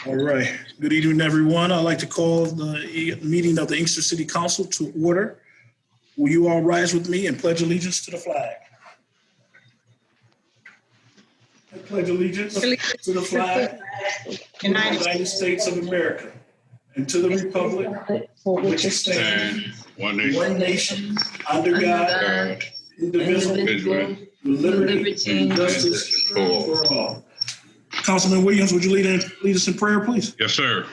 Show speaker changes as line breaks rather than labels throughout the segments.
All right. Good evening, everyone. I'd like to call the meeting of the Inkster City Council to order. Will you all rise with me and pledge allegiance to the flag? I pledge allegiance to the flag of the United States of America and to the republic for which it stands, one nation, under God, indivisible, with liberty and justice for all. Councilman Williams, would you lead us in prayer, please?
Yes, sir.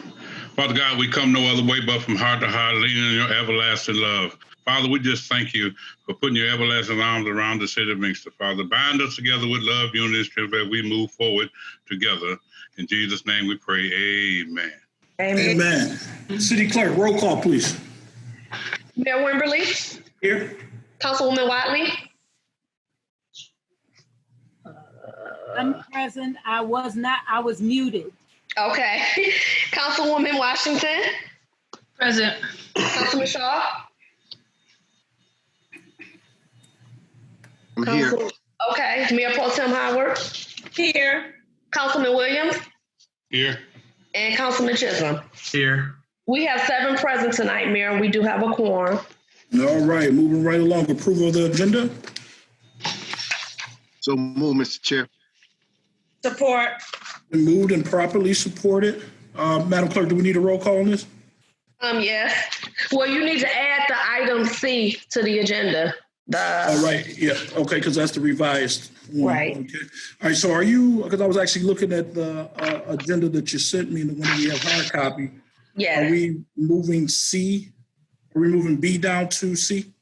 Father God, we come no other way but from heart to heart, leaning in your everlasting love. Father, we just thank you for putting your everlasting arms around the city of Inkster. Father, bind us together with love, unity, and strength as we move forward together. In Jesus' name we pray, amen.
Amen. City Clerk, roll call, please.
Mayor Wimberly.
Here.
Councilwoman Watley.
I'm present. I was muted.
Okay. Councilwoman Washington.
Present.
Councilman Shaw.
I'm here.
Okay. Mayor Pro Tem Howard.
Here.
Councilman Williams.
Here.
And Councilman Chisholm.
Here.
We have 7 present tonight, Mayor. We do have a quorum.
All right. Moving right along. Approval of the agenda.
So move, Mr. Chair.
Support.
Been moved and properly supported. Madam Clerk, do we need a roll call on this?
Yes. Well, you need to add the item C to the agenda.
All right. Yeah. Okay. Because that's the revised one.
Right.
Okay. All right. So are you, because I was actually looking at the agenda that you sent me, and the one we have hard copy.
Yes.
Are we moving C? Are we moving B down to C?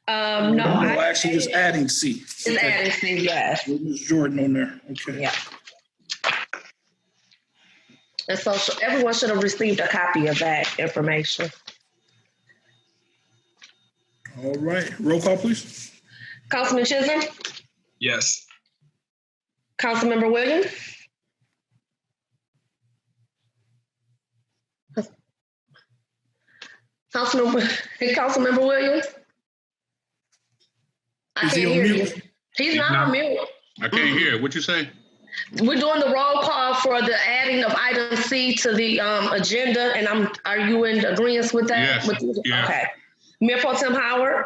No.
No, actually just adding C.
It's adding C, yes.
With Ms. Jordan on there. Okay.
Yeah. And so everyone should have received a copy of that information.
All right. Roll call, please.
Councilman Chisholm.
Yes.
Councilmember Williams. Councilmember Williams. I
Is
can't
he on
hear you.
mute?
He's not on mute.
I can't hear. What you say?
We're doing the roll call for the adding of item C to the agenda, and are you in agreement with that?
Yes. Yes.
Okay. Mayor Pro Tem Howard.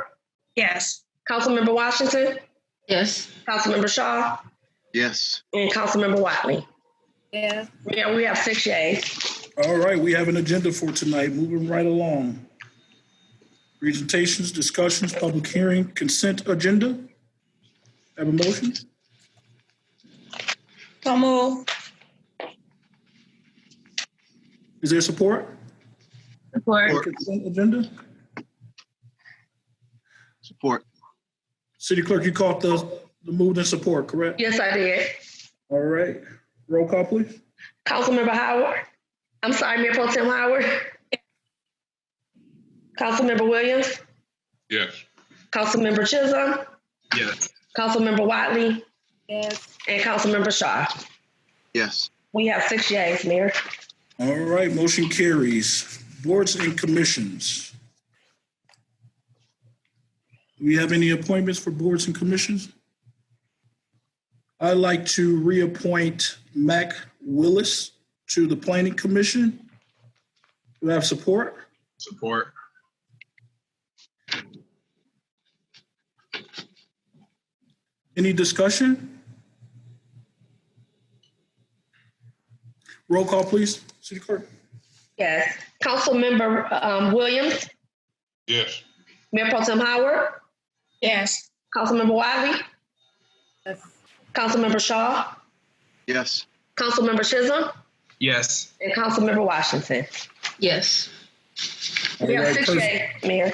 Yes.
Councilmember Washington.
Yes.
Councilmember Shaw.
Yes.
And Councilmember Watley.
Yes.
Yeah, we have 6 yeas.
All right. We have an agenda for tonight. Moving right along. Presentations, discussions, public hearing, consent agenda. Have a motion?
So move.
Is there support?
Support.
Consent agenda?
Support.
City Clerk, you caught the move and support, correct?
Yes, I did.
All right. Roll call, please.
Councilmember Howard. I'm sorry, Mayor Pro Tem Howard. Councilmember Williams.
Yes.
Councilmember Chisholm.
Yes.
Councilmember Watley.
Yes.
And Councilmember Shaw.
Yes.
We have 6 yeas, Mayor.
All right. Motion carries. Boards and commissions. Do we have any appointments for boards and commissions? I'd like to reappoint Mac Willis to the Planning Commission. Do we have support?
Support.
Any discussion? Roll call, please. City Clerk.
Yes. Councilmember Williams.
Yes.
Mayor Pro Tem Howard.
Yes.
Councilmember Wiley.
Yes.
Councilmember Shaw.
Yes.
Councilmember Chisholm.
Yes.
And Councilmember Washington.
Yes.
We have
All right,
6
perfect.
yeas, Mayor.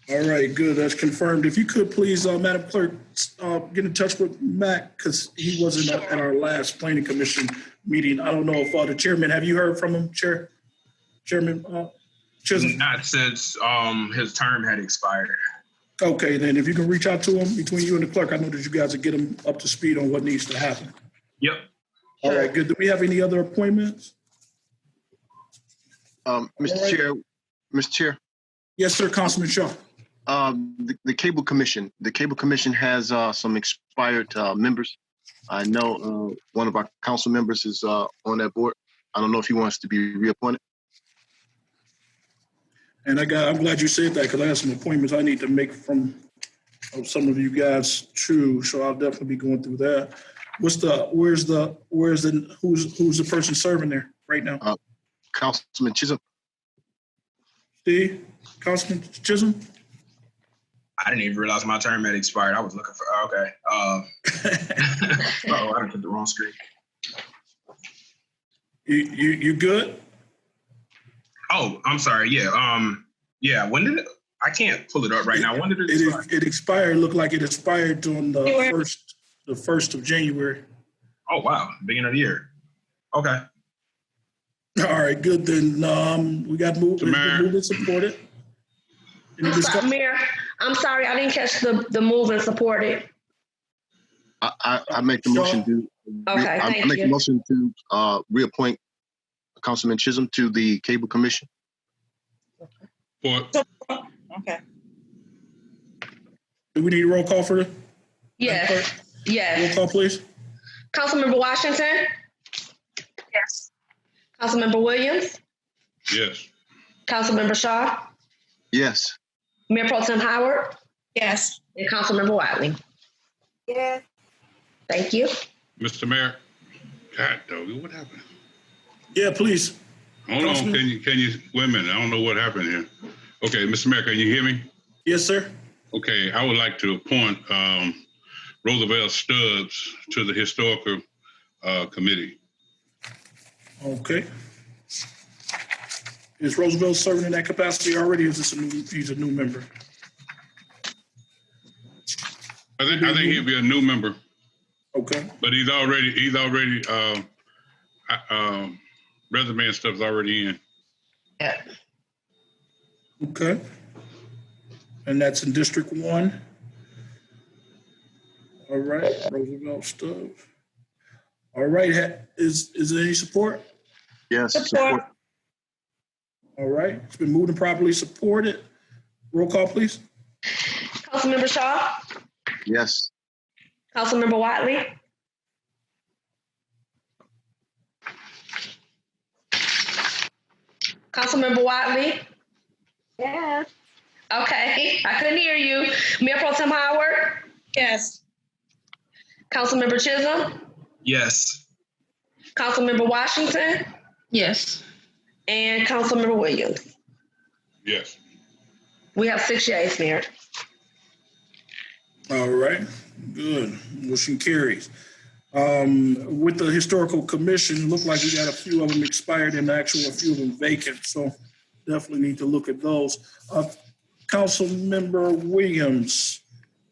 All right, good. That's confirmed. If you could please, Madam Clerk, get in touch with Mac because he wasn't at our last Planning Commission meeting. I don't know if the chairman, have you heard from him, Chairman Chisholm?
Not since his term had expired.
Okay, then if you can reach out to him between you and the clerk, I know that you guys will get him up to speed on what needs to happen.
Yep.
All right, good. Do we have any other appointments?
Mr. Chair.
Yes, sir, Councilman Shaw.
The Cable Commission. The Cable Commission has some expired members. I know one of our council members is on that board. I don't know if he wants to be reappointed.
And I'm glad you said that because I have some appointments I need to make from some of you guys too. So I'll definitely be going through that. Who's the person serving there right now?
Councilman Chisholm.
Steve? Councilman Chisholm?
I didn't even realize my term had expired. I was looking for, okay. I didn't put the wrong screen.
You good?
Oh, I'm sorry. Yeah. When did it? I can't pull it up right now. When did it expire?
It expired. Looked like it expired on the 1st of January.
Oh wow, beginning of the year. Okay.
All right, good. Then we got moved and supported.
Mayor, I'm sorry, I didn't catch the move and support it.
I make the motion to.
Okay,
I make the motion to reappoint Councilman Chisholm to the Cable Commission.
Okay.
Do we need a roll call for the?
Yes. Yes.
Roll call, please.
Councilmember Washington? Yes. Councilmember Williams?
Yes.
Councilmember Shaw?
Yes.
Mayor Pro Tem Howard?
Yes.
And Councilmember Wiley?
Yes.
Thank you.
Mr. Mayor. God, doggy, what happened?
Yeah, please.
Hold on, can you, wait a minute, I don't know what happened here. Okay, Mr. Mayor, can you hear me?
Yes, sir.
Okay, I would like to appoint Roosevelt Stubbs to the Historical Committee.
Okay. Is Roosevelt serving in that capacity already? Or is this he's a new member?
I think he'll be a new member.
Okay.
But he's already resume and stuff's already in.
Yeah.
Okay. And that's in District 1. All right, Roosevelt Stubbs. All right, is there any support?
Yes.
Support.
All right, it's been moved and properly supported. Roll call, please.
Councilmember Shaw?
Yes.
Councilmember Wiley? Councilmember Wiley?
Yes.
Okay, I couldn't hear you. Mayor Pro Tem Howard?
Yes.
Councilmember Chisholm?
Yes.
Councilmember Washington?
Yes.
And Councilmember Williams?
Yes.
We have 6 yeas, Mayor.
All right, good. Motion carries. With the Historical Commission, look like we got a few of them expired and actually a few of them vacant. So definitely need to look at those. Councilmember Williams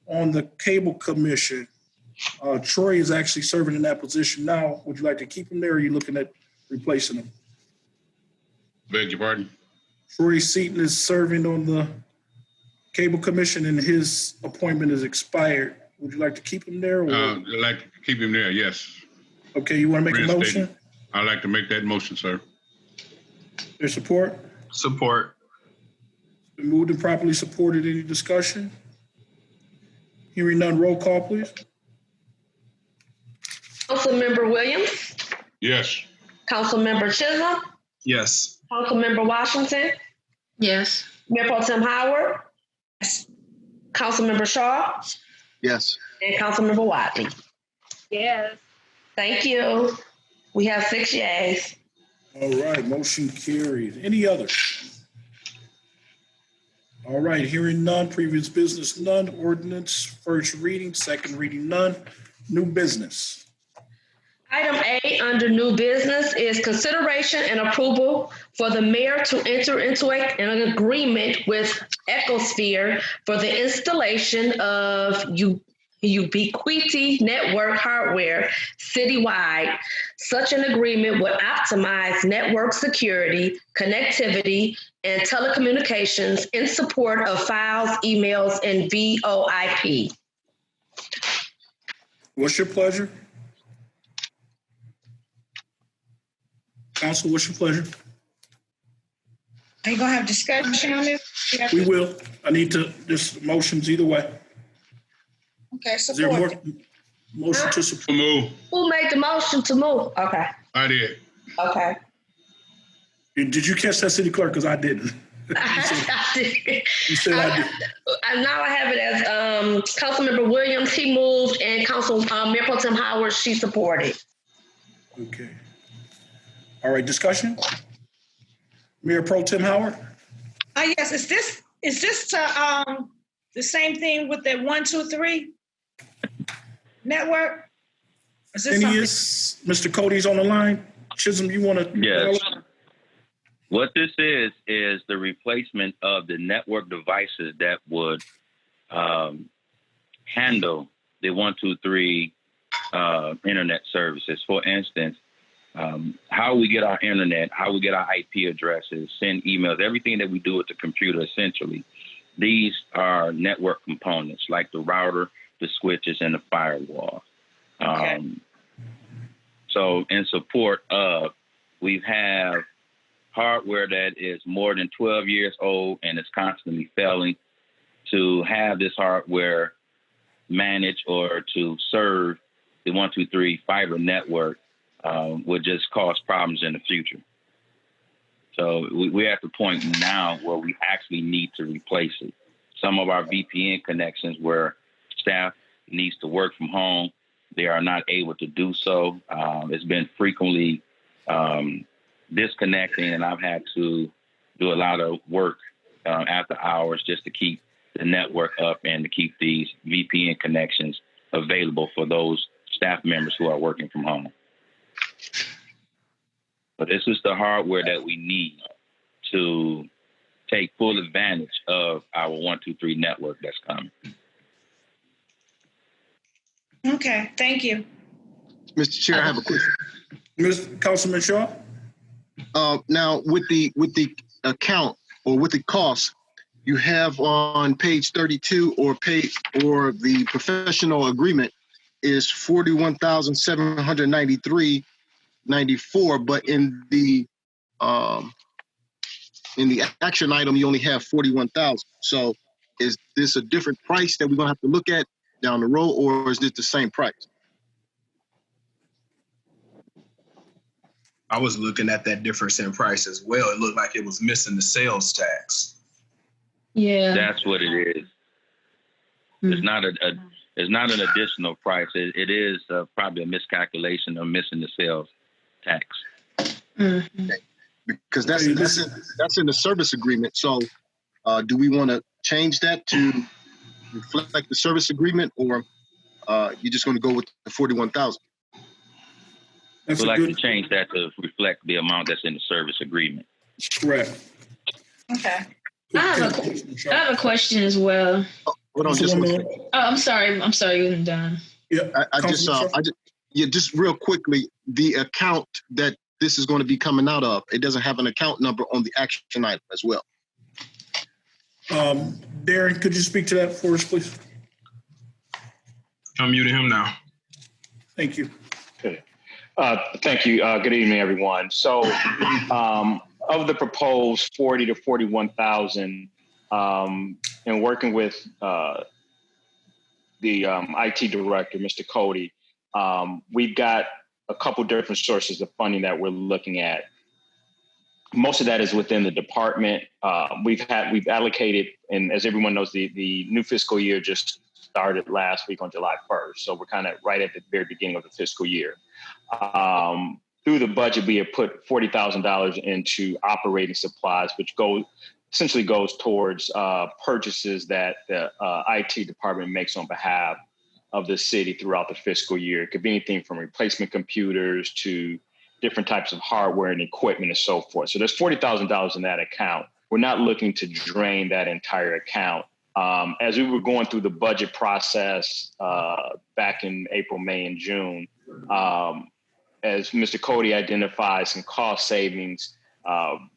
on the Cable Commission. Troy is actually serving in that position now. Would you like to keep him there or are you looking at replacing him?
Beg your pardon?
Troy Seaton is serving on the Cable Commission and his appointment is expired. Would you like to keep him there? Or?
I'd like to keep him there, yes.
Okay, you want to make a motion?
I'd like to make that motion, sir.
There's support?
Support.
It's been moved and properly supported. Any discussion? Hearing none, roll call, please.
Councilmember Williams?
Yes.
Councilmember Chisholm?
Yes.
Councilmember Washington?
Yes.
Mayor Pro Tem Howard?
Yes.
Councilmember Shaw?
Yes.
And Councilmember Wiley?
Yes.
Thank you. We have 6 yeas.
All right, motion carried. Any others? All right, hearing none, previous business none, ordinance, first reading, second reading none, new business.
Item A under new business is consideration and approval for the mayor to enter into an agreement with Ecosphere for the installation of Ubiquity network hardware citywide. Such an agreement would optimize network security, connectivity, and telecommunications in support of files, emails, and VoIP.
What's your pleasure? Council, what's your pleasure?
Are you gonna have discussion on this?
We will. I need to, just motions either way.
Okay,
Is there more motion to support?
Move.
Who made the motion to move? Okay.
I did.
Okay.
Did you catch that, City Clerk? Because I didn't. You said I did.
Now I have it as Councilmember Williams, he moved, and Mayor Pro Tem Howard, she supported.
Okay. All right, discussion? Mayor Pro Tem Howard?
Yes, is this the same thing with the 1, 2, 3 network? Is this something?
Mr. Cody's on the line. Chisholm, you want to?
Yes. What this is the replacement of the network devices that would handle the 1, 2, 3 internet services. For instance, how we get our internet, how we get our IP addresses, send emails, everything that we do with the computer, essentially. These are network components like the router, the switches, and the firewall.
Okay.
So in support of, we have hardware that is more than 12 years old and is constantly failing. To have this hardware manage or to serve the 1, 2, 3 fiber network would just cause problems in the future. So we're at the point now where we actually need to replace it. Some of our VPN connections where staff needs to work from home, they are not able to do so. It's been frequently disconnecting, and I've had to do a lot of work after hours just to keep the network up and to keep these VPN connections available for those staff members who are working from home. But this is the hardware that we need to take full advantage of our 1, 2, 3 network that's coming.
Okay, thank you.
Mr. Chair, I have a question.
Councilman Shaw?
Now, with the account or with the cost, you have on page 32 or the professional agreement is $41,793.94, but in the action item you only have 41,000. So is this a different price that we're gonna have to look at down the road, or is this the same price?
I was looking at that difference in price as well. It looked like it was missing the sales tax.
Yeah.
That's what it is. It's not it's not an additional price. It is probably a miscalculation of missing the sales tax.
Mm-hmm.
Because that's in the service agreement. So do we want to change that to reflect the service agreement, or you're just going to go with the 41,000?
We'd like to change that to reflect the amount that's in the service agreement.
Correct.
Okay.
I have a question as well.
Hold on, just one second.
Oh, I'm sorry, you weren't done.
Yeah,
just real quickly, the account that this is going to be coming out of, it doesn't have an account number on the action item as well.
Darren, could you speak to that for us, please?
I'm muting him now.
Thank you.
Okay. Thank you. Good evening, everyone. So, of the proposed 40 to 41,000, and working with the IT director, Mr. Cody, we've got a couple different sources of funding that we're looking at. Most of that is within the department. We've allocated, and as everyone knows, the new fiscal year just started last week on July 1st. So we're kind of right at the very beginning of the fiscal year. Through the budget, we have put $40,000 into operating supplies, which essentially goes towards purchases that the IT department makes on behalf of the city throughout the fiscal year. It could be anything from replacement computers to different types of hardware and equipment and so forth. So there's $40,000 in that account. We're not looking to drain that entire account. As we were going through the budget process back in April, May, and June, as Mr. Cody identified some cost savings,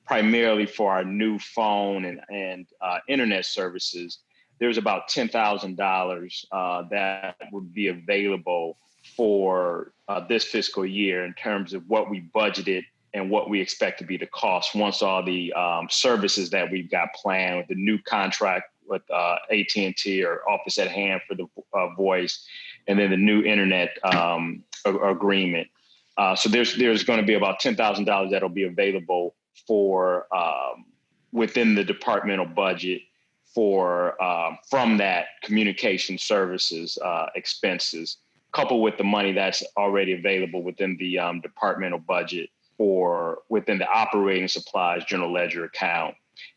primarily for our new phone and internet services, there's about $10,000 that would be available for this fiscal year in terms of what we budgeted and what we expect to be the cost once all the services that we've got planned with the new contract with AT&T or Office at Hand for the voice, and then the new internet agreement. So there's going to be about $10,000 that'll be available for within the departmental budget for from that communication services expenses, coupled with the money that's already available within the departmental budget for within the operating supplies general ledger account.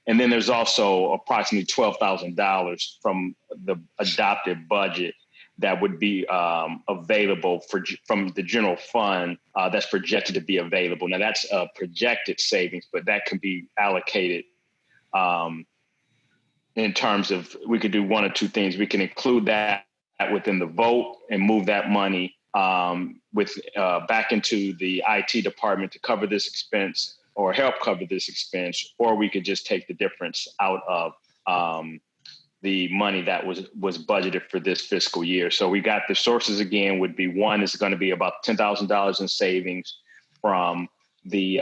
And then there's also approximately $12,000 from the adopted budget that would be available from the general fund that's projected to be available. Now that's a projected savings, but that can be allocated in terms of, we could do one or two things. We can include that within the vote and move that money back into the IT department to cover this expense or help cover this expense, or we could just take the difference out of the money that was budgeted for this fiscal year. So we got the sources again would be, one is going to be about $10,000 in savings from the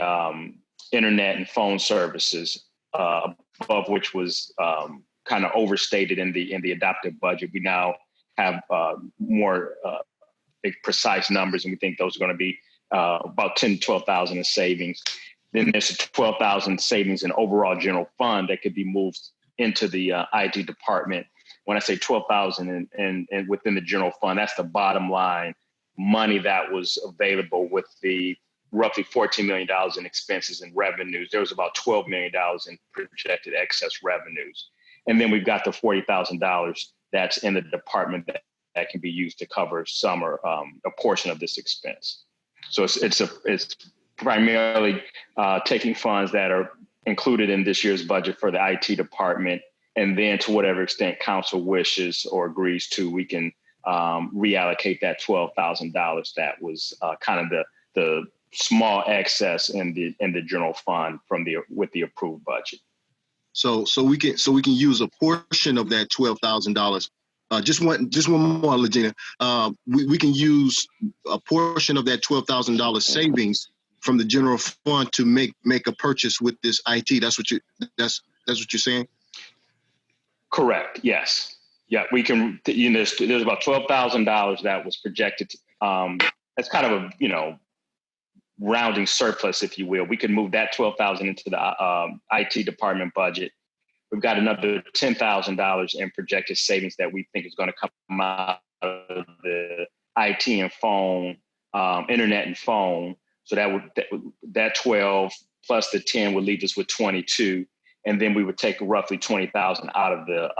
internet and phone services, above which was kind of overstated in the adopted budget. We now have more precise numbers, and we think those are going to be about 10 to 12,000 in savings. Then there's 12,000 savings in overall general fund that could be moved into the IT department. When I say 12,000 and within the general fund, that's the bottom line money that was available with the roughly $14 million in expenses and revenues. There was about $12 million in projected excess revenues. And then we've got the $40,000 that's in the department that can be used to cover some or a portion of this expense. So it's primarily taking funds that are included in this year's budget for the IT department, and then to whatever extent council wishes or agrees to, we can reallocate that $12,000 that was kind of the small excess in the general fund with the approved budget.
So we can use a portion of that $12,000. Just one more, Legina. We can use a portion of that $12,000 savings from the general fund to make a purchase with this IT. That's what you're saying? Correct.
Yes. Yeah, we can. There's about $12,000 that was projected. That's kind of a rounding surplus, if you will. We could move that $12,000 into the IT department budget. We've got another $10,000 in projected savings that we think is going to come out of the IT and phone, internet and phone. So that 12 plus the 10 would leave us with 22. And then we would take roughly 20,000 out of the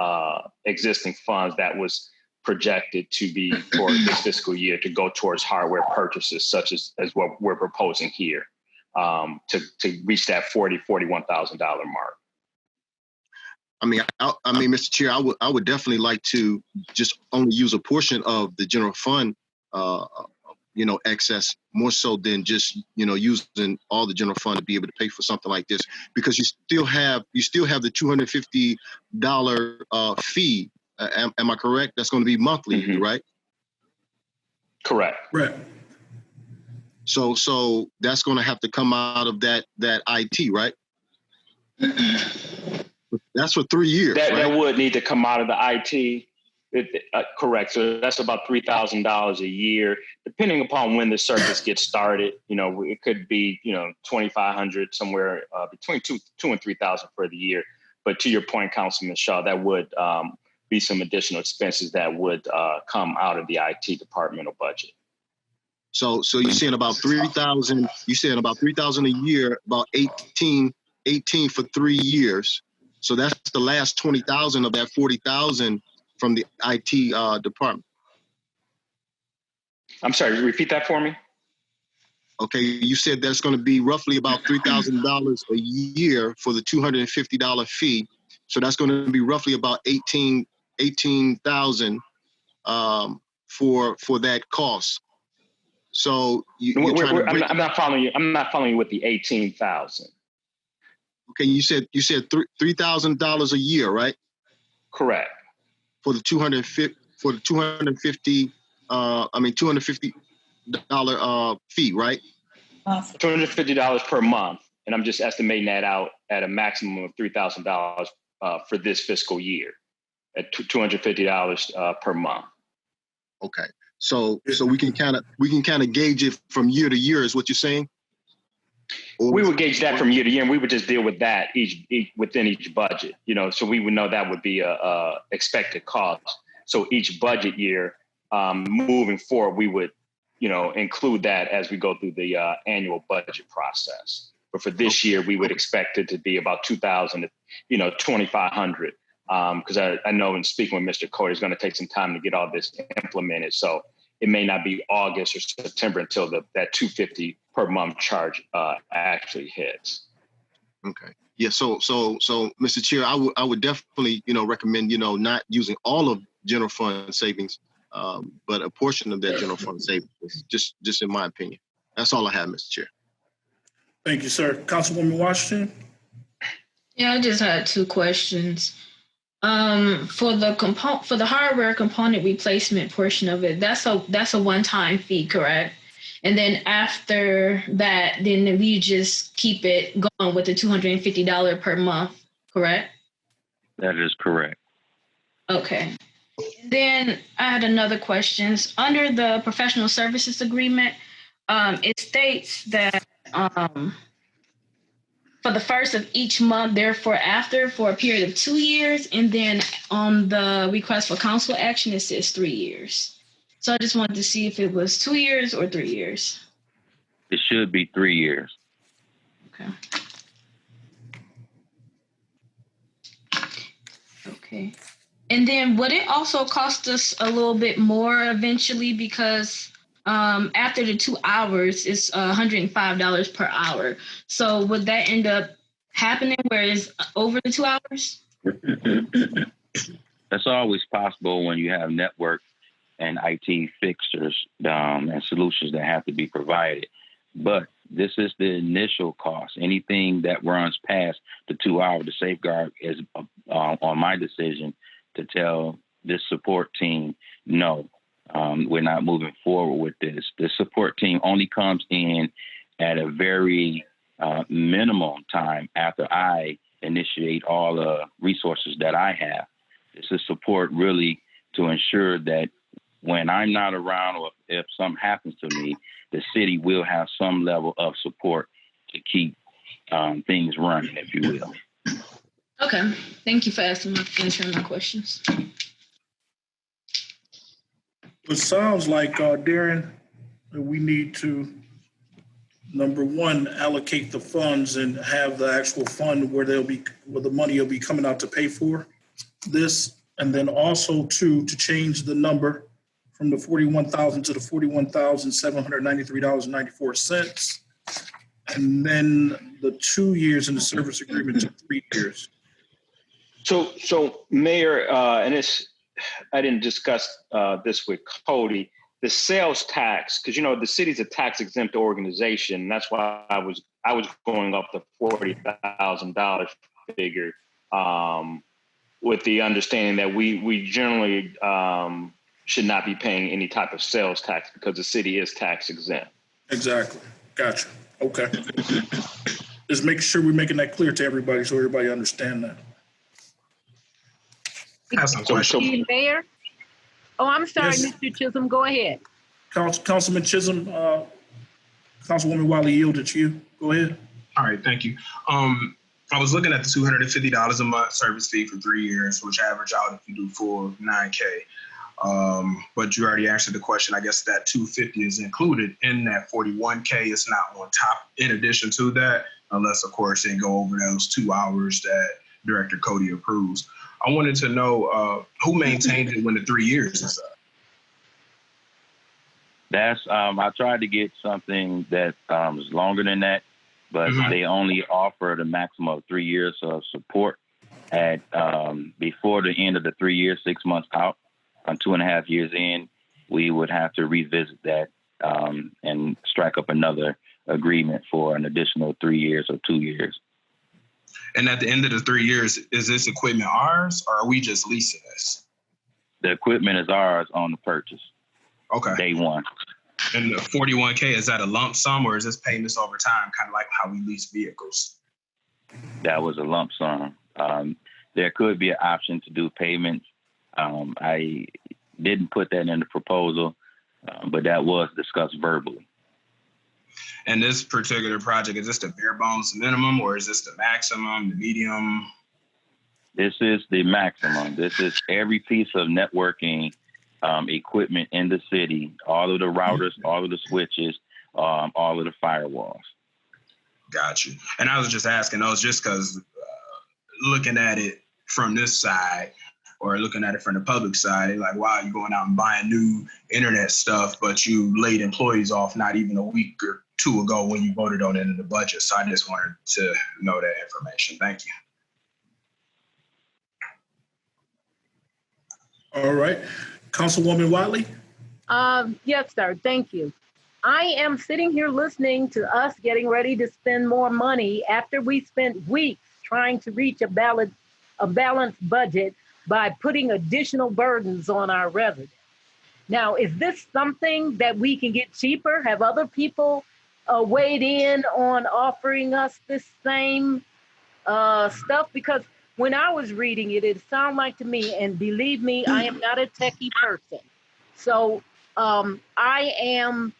existing funds that was projected to be for this fiscal year to go towards hardware purchases, such as what we're proposing here, to reach that $41,000 mark.
I mean, Mr. Chair, I would definitely like to just only use a portion of the general fund, excess, more so than just using all the general fund to be able to pay for something like this, because you still have the $250 fee. Am I correct? That's going to be monthly, mm-hmm. Right?
Correct.
Right.
So that's going to have to come out of that IT, right? That's for 3 years.
That would need to come out of the IT. Correct. So that's about $3,000 a year, depending upon when the service gets started. It could be $2,500 somewhere between $2,000 and $3,000 for the year. But to your point, Councilman Shaw, that would be some additional expenses that would come out of the IT departmental budget.
So you're saying about 3,000. You saying about 3,000 a year, about 18 for 3 years. So that's the last 20,000 of that 40,000 from the IT department.
I'm sorry, repeat that for me.
Okay, you said that's going to be roughly about $3,000 a year for the $250 fee. So that's going to be roughly about 18,000 for that cost. So
I'm not following you. I'm not following you with the 18,000.
Okay, you said $3,000 a year, right?
Correct.
For the $250 fee, right?
$250 per month, and I'm just estimating that out at a maximum of $3,000 for this fiscal year, at $250 per month.
Okay, so we can kind of gauge it from year to year, is what you're saying?
We would gauge that from year to year, and we would just deal with that within each budget. So we would know that would be a expected cost. So each budget year, moving forward, we would, include that as we go through the annual budget process. But for this year, we would expect it to be about 2,000 to 2,500. Because I know in speaking with Mr. Cody, it's going to take some time to get all this implemented. So it may not be August or September until that 250 per month charge actually hits.
Okay. Yeah. So, Mr. Chair, I would definitely, recommend, not using all of general fund savings, but a portion of that general fund savings, just in my opinion. That's all I have, Mr. Chair.
Thank you, sir. Councilwoman Washington?
Yeah, I just had two questions. For the hardware component replacement portion of it, that's a one-time fee, correct? And then after that, then we just keep it going with the $250 per month, correct?
That is correct.
Okay. Then I had another question. Under the professional services agreement, it states that for the first of each month, therefore after, for a period of 2 years, and then on the request for council action, it says 3 years. So I just wanted to see if it was 2 years or 3 years.
It should be 3 years.
Okay. Okay. And then would it also cost us a little bit more eventually, because after the 2 hours, it's $105 per hour. So would that end up happening where it's over the 2 hours?
That's always possible when you have network and IT fixtures and solutions that have to be provided. But this is the initial cost. Anything that runs past the 2 hour, the safeguard is on my decision to tell this support team, no, we're not moving forward with this. The support team only comes in at a very minimum time after I initiate all the resources that I have. This is support really to ensure that when I'm not around or if something happens to me, the city will have some level of support to keep things running, if you will.
Okay. Thank you for answering my questions.
It sounds like, Darren, that we need to, number one, allocate the funds and have the actual fund where the money will be coming out to pay for this. And then also to change the number from the $41,000 to the $41,793.94. And then the 2 years in the service agreement to 3 years.
So Mayor, and I didn't discuss this with Cody, the sales tax, because the city's a tax exempt organization. And that's why I was going up the $40,000 figure, with the understanding that we generally should not be paying any type of sales tax because the city is tax exempt.
Exactly. Gotcha. Okay. Just make sure we're making that clear to everybody so everybody understand that.
I have some questions.
Mayor? Oh, I'm sorry,
Yes.
Mr. Chisholm. Go ahead.
Councilman Chisholm, Councilwoman Wiley yielded to you. Go ahead.
All right, thank you. I was looking at the $250 a month service fee for 3 years, which average out if you do full $9K. But you already answered the question. I guess that $250 is included in that $41K. It's not on top in addition to that, unless of course they go over those 2 hours that Director Cody approves. I wanted to know who maintained it when the 3 years is up.
That's I tried to get something that was longer than that, but they only offered a maximum of 3 years of support at before the end of the 3 years, 6 months out. 2.5 years in, we would have to revisit that and strike up another agreement for an additional 3 years or 2 years.
And at the end of the 3 years, is this equipment ours or are we just leasing this?
The equipment is ours on the purchase.
Okay.
Day one.
And the 41K, is that a lump sum or is this payments over time, kind of like how we lease vehicles?
That was a lump sum. There could be an option to do payments. I didn't put that in the proposal, but that was discussed verbally.
And this particular project, is this the bare bones minimum, or is this the maximum, the medium?
This is the maximum. This is every piece of networking equipment in the city, all of the routers, all of the switches, all of the firewalls.
Got you. And I was just asking those just because looking at it from this side or looking at it from the public side, like, wow, you're going out and buying new internet stuff, but you laid employees off not even a week or two ago when you voted on it in the budget. So I just wanted to know that information. Thank you.
All right. Councilwoman Wiley?
Yes, sir. Thank you. I am sitting here listening to us getting ready to spend more money after we spent weeks trying to reach a balanced budget by putting additional burdens on our residents. Now, is this something that we can get cheaper? Have other people weighed in on offering us this same stuff? Because when I was reading it, it sounded like to me, and believe me, I am not a techie person. So I am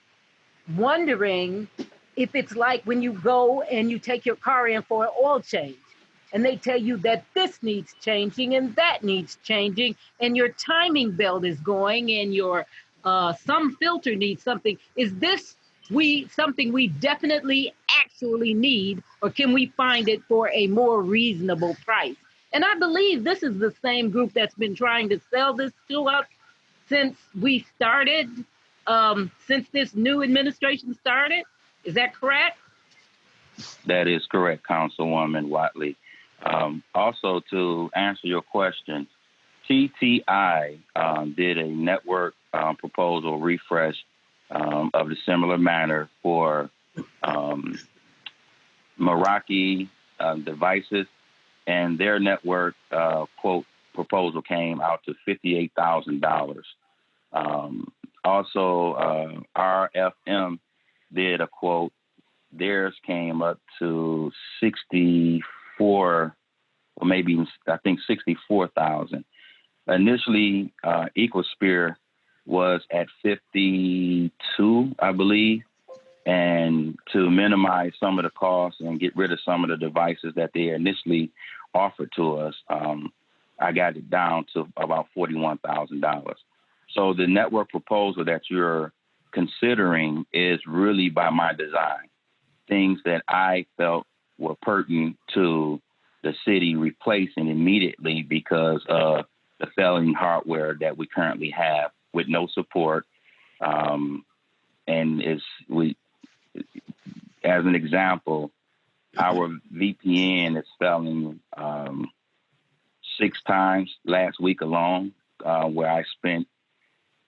wondering if it's like when you go and you take your car in for an oil change and they tell you that this needs changing and that needs changing and your timing belt is going and your some filter needs something. Is this something we definitely actually need, or can we find it for a more reasonable price? And I believe this is the same group that's been trying to sell this to us since we started, since this new administration started. Is that correct?
That is correct, Councilwoman Watley. Also, to answer your question, TTI did a network proposal refresh of the similar manner for Meraki devices, and their network quote proposal came out to $58,000. Also, RFM did a quote. Theirs came up to 64, or maybe I think 64,000. Initially, Ecosphere was at 52, I believe. And to minimize some of the costs and get rid of some of the devices that they initially offered to us, I got it down to about $41,000. So the network proposal that you're considering is really by my design. Things that I felt were pertinent to the city replacing immediately because of the failing hardware that we currently have with no support. And as an example, our VPN is failing 6 times last week alone, where I spent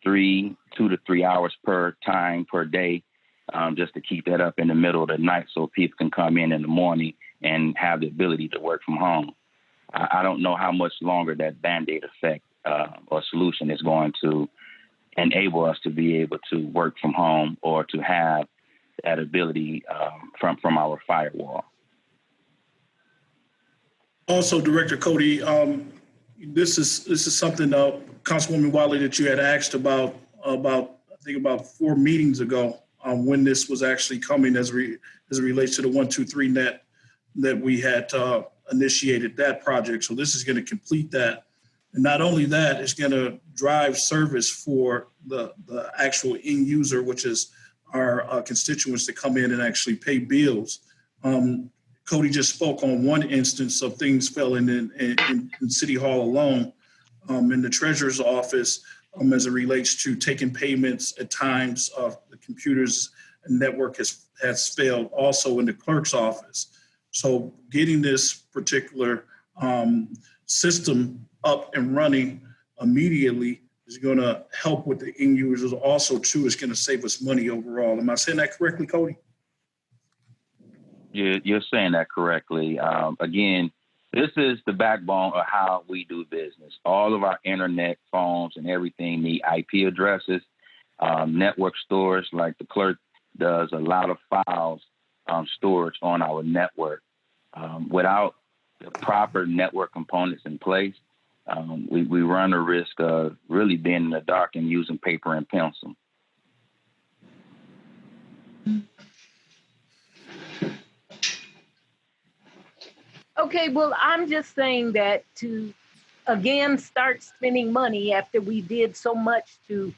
2 to 3 hours per day just to keep that up in the middle of the night so people can come in the morning and have the ability to work from home. I don't know how much longer that Band-Aid effect or solution is going to enable us to be able to work from home or to have that ability from our firewall.
Also, Director Cody, this is something, Councilwoman Wiley, that you had asked about I think about 4 meetings ago, when this was actually coming as it relates to the 123 net that we had initiated that project. So this is going to complete that. And not only that, it's going to drive service for the actual end user, which is our constituents that come in and actually pay bills. Cody just spoke on one instance of things failing in City Hall alone, in the Treasurer's office, as it relates to taking payments at times of the computers and network has failed, also in the clerk's office. So getting this particular system up and running immediately is going to help with the end users. Also, too, it's going to save us money overall. Am I saying that correctly, Cody?
You're saying that correctly. Again, this is the backbone of how we do business. All of our internet, phones, and everything need IP addresses. Network storage, like the clerk does, a lot of files storage on our network. Without the proper network components in place, we run the risk of really being in the dark and using paper and pencil.
Okay, well, I'm just saying that to, again, start spending money after we did so much to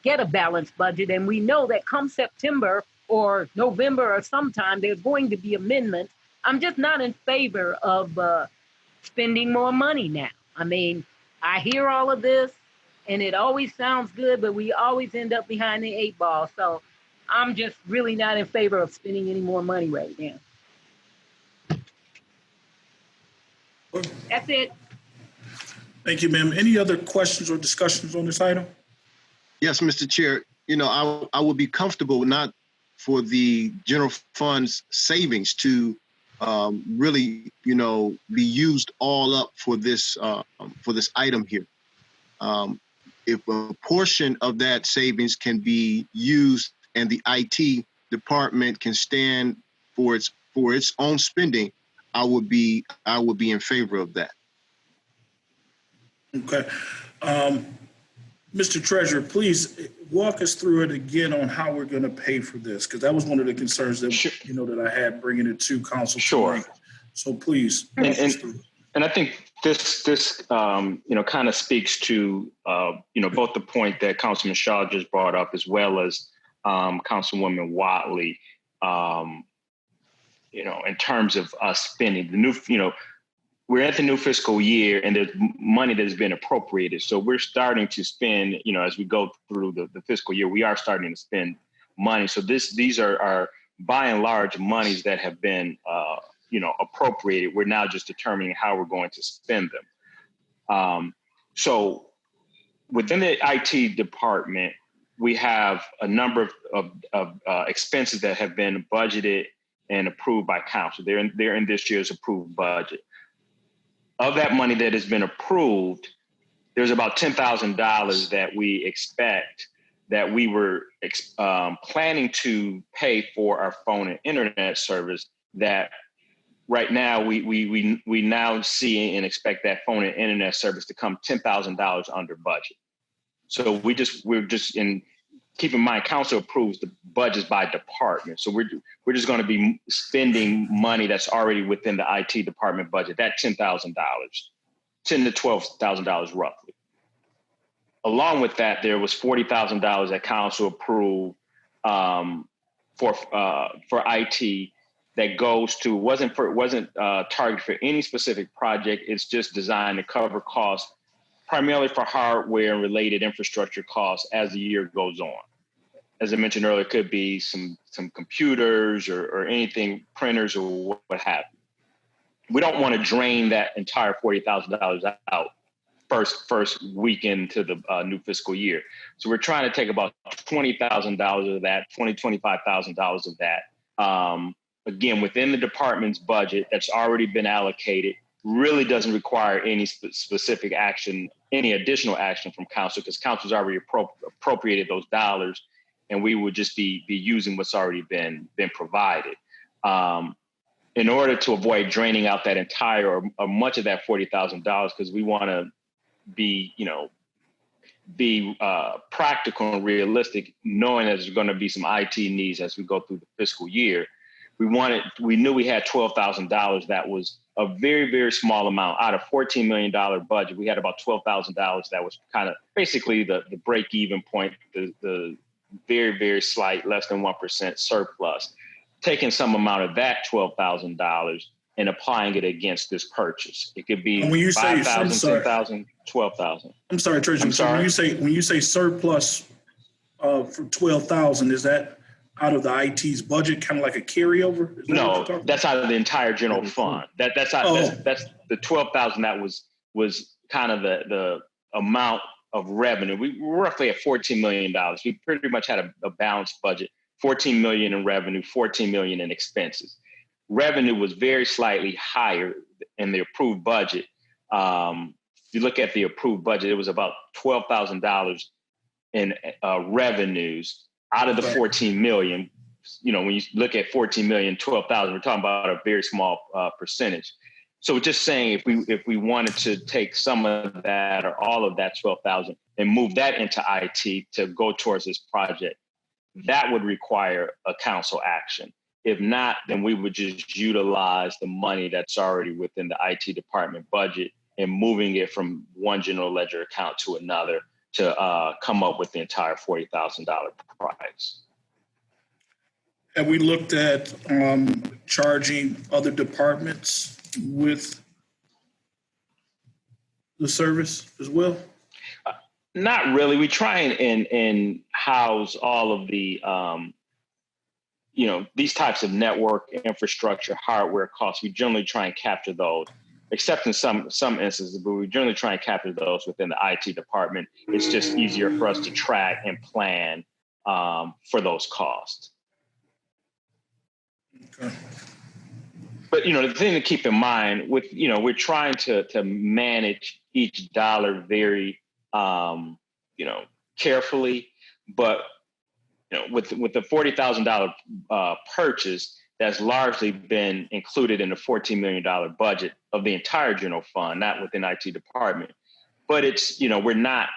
get a balanced budget. And we know that come September or November or sometime, there's going to be amendments. I'm just not in favor of spending more money now. I mean, I hear all of this and it always sounds good, but we always end up behind the 8 ball. So I'm just really not in favor of spending any more money right now. That's it.
Thank you, ma'am. Any other questions or discussions on this item?
Yes, Mr. Chair. I would be comfortable not for the general fund's savings to really, be used all up for this item here. If a portion of that savings can be used and the IT department can stand for its own spending, I would be in favor of that.
Okay. Mr. Treasurer, please walk us through it again on how we're going to pay for this, because that was one of the concerns that that I had bringing it to council.
Sure.
Tonight. So please walk us through it.
And I think this kind of speaks to both the point that Councilman Shaw just brought up, as well as Councilwoman Watley. In terms of us spending the new, we're at the new fiscal year and there's money that's been appropriated. So we're starting to spend, as we go through the fiscal year, we are starting to spend money. So these are by and large monies that have been, appropriated. We're now just determining how we're going to spend them. So within the IT department, we have a number of expenses that have been budgeted and approved by council. They're in this year's approved budget. Of that money that has been approved, there's about $10,000 that we expect that we were planning to pay for our phone and internet service. That right now we now see and expect that phone and internet service to come $10,000 under budget. So we're just in. Keep in mind, council approves the budgets by department. So we're just going to be spending money that's already within the IT department budget, that $10,000, $10,000 to $12,000 roughly. Along with that, there was $40,000 that council approved for IT that goes to, wasn't targeted for any specific project. It's just designed to cover costs primarily for hardware and related infrastructure costs as the year goes on. As I mentioned earlier, it could be some computers or anything, printers or what have you. We don't want to drain that entire $40,000 out first week into the new fiscal year. So we're trying to take about $20,000 of that, $25,000 of that. Again, within the department's budget that's already been allocated, really doesn't require any specific action, any additional action from council, because council's already appropriated those dollars, and we would just be using what's already been provided. In order to avoid draining out that entire or much of that $40,000, because we want to be practical and realistic, knowing that there's going to be some IT needs as we go through the fiscal year. We knew we had $12,000 that was a very, very small amount. Out of $14 million budget, we had about $12,000 that was kind of basically the break-even point, the very, very slight, less than 1% surplus. Taking some amount of that $12,000 and applying it against this purchase. It could be $5,000, $10,000, $12,000.
I'm sorry, Treasurer. When you say surplus for $12,000, is that out of the IT's budget, kind of like a carryover?
No, that's out of the entire general fund. That's the $12,000 that was kind of the amount of revenue. We were roughly at $14 million. We pretty much had a balanced budget, $14 million in revenue, $14 million in expenses. Revenue was very slightly higher in the approved budget. If you look at the approved budget, it was about $12,000 in revenues out of the 14 million. When you look at 14 million, 12,000, we're talking about a very small percentage. So just saying, if we wanted to take some of that or all of that 12,000 and move that into IT to go towards this project, that would require a council action. If not, then we would just utilize the money that's already within the IT department budget and moving it from one general ledger account to another to come up with the entire $40,000 price.
Have we looked at charging other departments with the service as well?
Not really. We try and house all of the, these types of network infrastructure, hardware costs. We generally try and capture those, except in some instances, but we generally try and capture those within the IT department. It's just easier for us to track and plan for those costs.
Okay.
But, the thing to keep in mind with, we're trying to manage each dollar very, carefully, but, with the $40,000 purchase, that's largely been included in the $14 million budget of the entire general fund, not within IT department. But it's, we're not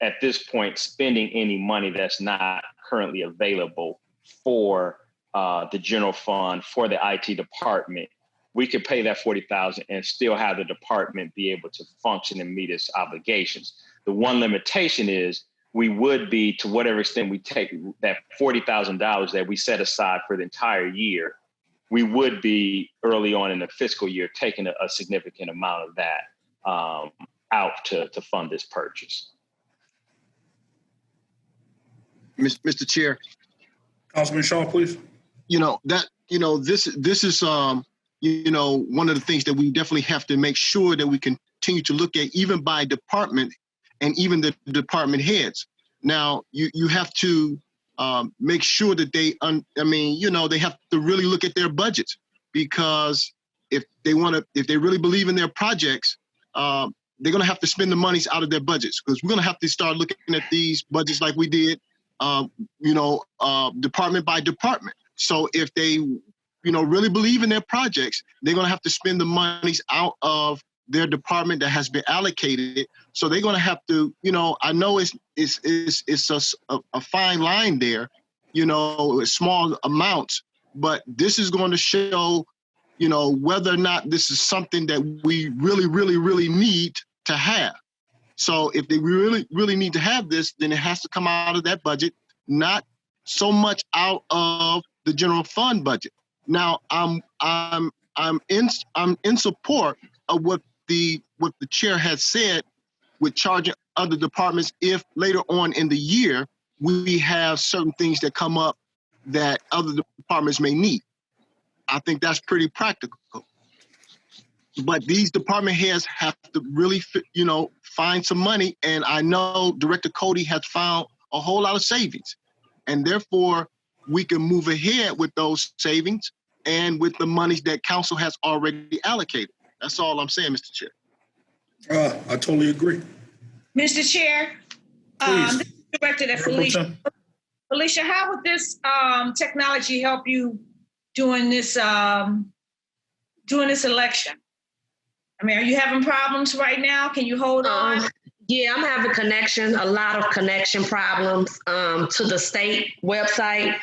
at this point spending any money that's not currently available for the general fund, for the IT department. We could pay that $40,000 and still have the department be able to function and meet its obligations. The one limitation is we would be, to whatever extent we take that $40,000 that we set aside for the entire year, we would be early on in the fiscal year taking a significant amount of that out to fund this purchase.
Mr. Chair.
Councilman Shaw, please.
This is one of the things that we definitely have to make sure that we continue to look at, even by department and even the department heads. Now, you have to make sure that they have to really look at their budgets, because if they really believe in their projects, they're going to have to spend the monies out of their budgets, because we're going to have to start looking at these budgets like we did, department by department. So if they, really believe in their projects, they're going to have to spend the monies out of their department that has been allocated. So they're going to have to, I know it's a fine line there, small amounts, but this is going to show, whether or not this is something that we really, really, really need to have. So if they really, really need to have this, then it has to come out of that budget, not so much out of the general fund budget. Now, I'm in support of what the chair has said with charging other departments if later on in the year we have certain things that come up that other departments may need. I think that's pretty practical. But these department heads have to really, find some money. And I know Director Cody has found a whole lot of savings. And therefore, we can move ahead with those savings and with the monies that council has already allocated. That's all I'm saying, Mr. Chair.
I totally agree.
Mr. Chair, this is directed at Felicia. Felicia, how would this technology help you during this election? I mean, are you having problems right now? Can you hold on?
Yeah, I'm having a lot of connection problems to the state website.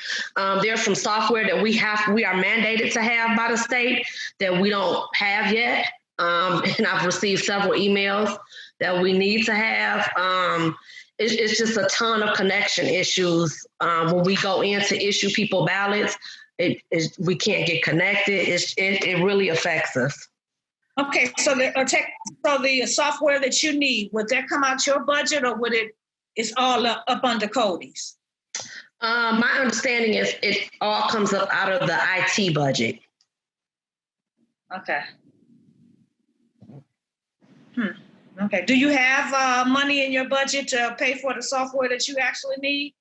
There's some software that we are mandated to have by the state that we don't have yet. And I've received several emails that we need to have. It's just a ton of connection issues. When we go in to issue people ballots, we can't get connected. It really affects us.
Okay, so the software that you need, would that come out your budget, or it's all up under Cody's?
My understanding is it all comes up out of the IT budget.
Okay. Okay. Do you have money in your budget to pay for the software that you actually need?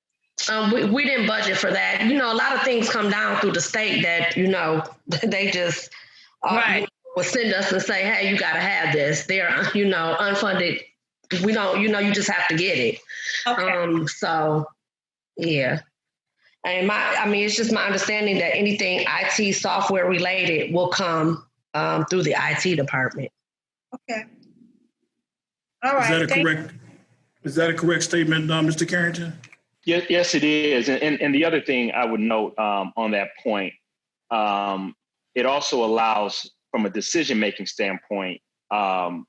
We didn't budget for that. A lot of things come down through the state that, they just
right.
Will send us and say, hey, you got to have this. They're, unfunded. We don't, you just have to get it.
Okay.
So, yeah. And it's just my understanding that anything IT software related will come through the IT department.
Okay. All right.
Is that a correct statement, Mr. Carrington?
Yes, it is. And the other thing I would note on that point it also allows, from a decision-making standpoint, the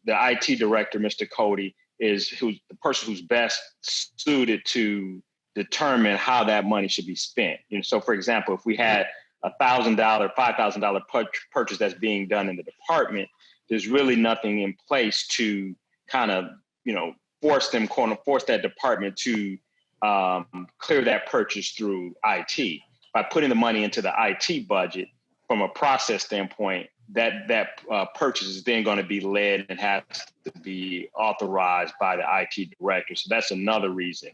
IT director, Mr. Cody, is the person who's best suited to determine how that money should be spent. So for example, if we had $1,000, $5,000 purchase that's being done in the department, there's really nothing in place to kind of, force that department to clear that purchase through IT. By putting the money into the IT budget, from a process standpoint, that purchase is then going to be led and has to be authorized by the IT director. So that's another reason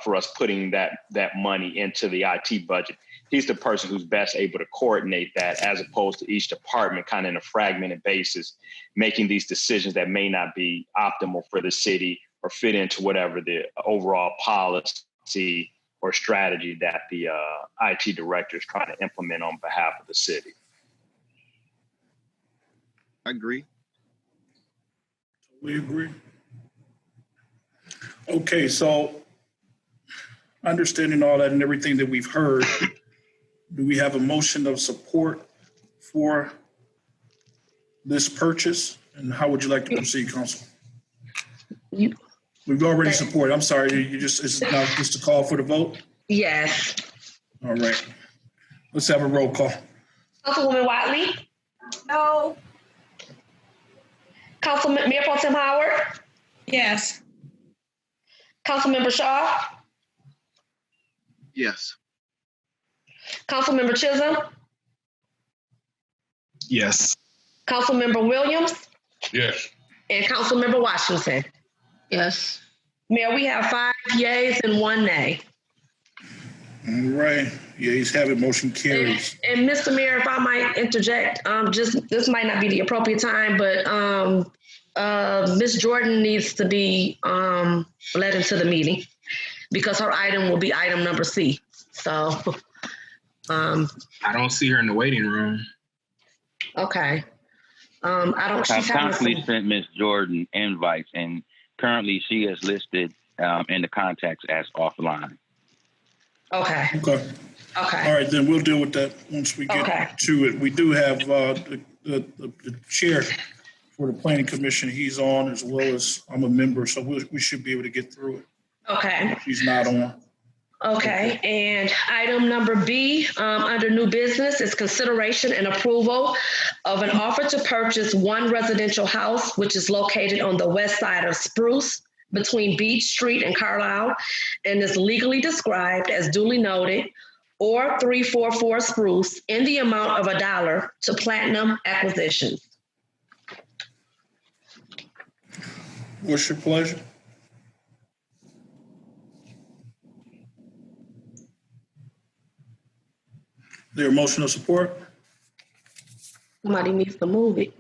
for us putting that money into the IT budget. He's the person who's best able to coordinate that, as opposed to each department kind of in a fragmented basis, making these decisions that may not be optimal for the city or fit into whatever the overall policy or strategy that the IT director is trying to implement on behalf of the city.
I agree.
We agree. Okay, so understanding all that and everything that we've heard, do we have a motion of support for this purchase? And how would you like to proceed, Council? We've already supported. I'm sorry, it's now just a call for the vote?
Yes.
All right. Let's have a roll call.
Councilwoman Watley?
No.
Councilman Mayor Pro Tem Howard?
Yes.
Councilmember Shaw?
Yes.
Councilmember Chisholm?
Yes.
Councilmember Williams?
Yes.
And Councilmember Washington?
Yes.
Mayor, we have 5 yeas and 1 nay.
All right. Yeas have it. Motion carries.
And Mr. Mayor, if I might interject, this might not be the appropriate time, but Ms. Jordan needs to be led into the meeting because her item will be item number C. So
I don't see her in the waiting room.
Okay.
I've constantly sent Ms. Jordan invites, and currently she is listed in the contacts as offline.
Okay.
Okay.
Okay.
All right, then we'll deal with that once we get to it. We do have the chair for the Planning Commission. He's on, as well as I'm a member, so we should be able to get through it.
Okay.
If he's not on.
Okay, and item number B under new business is consideration and approval of an offer to purchase one residential house, which is located on the west side of Spruce between Beach Street and Carlisle, and is legally described as duly noted or 344 Spruce in the amount of $1 to Platinum Acquisitions.
What's your pleasure? Is there a motion of support?
Somebody needs to move it.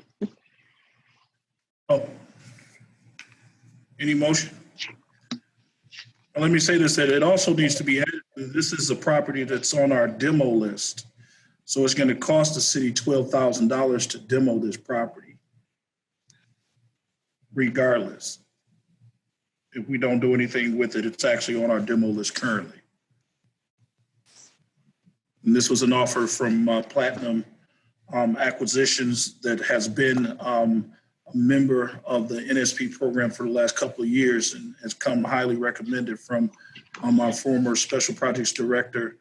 Oh. Any motion? Well, let me say this, that it also needs to be added. This is a property that's on our demo list. So it's going to cost the city $12,000 to demo this property, regardless. If we don't do anything with it, it's actually on our demo list currently. And this was an offer from Platinum Acquisitions that has been a member of the NSP program for the last couple of years and has come highly recommended from our former Special Projects Director,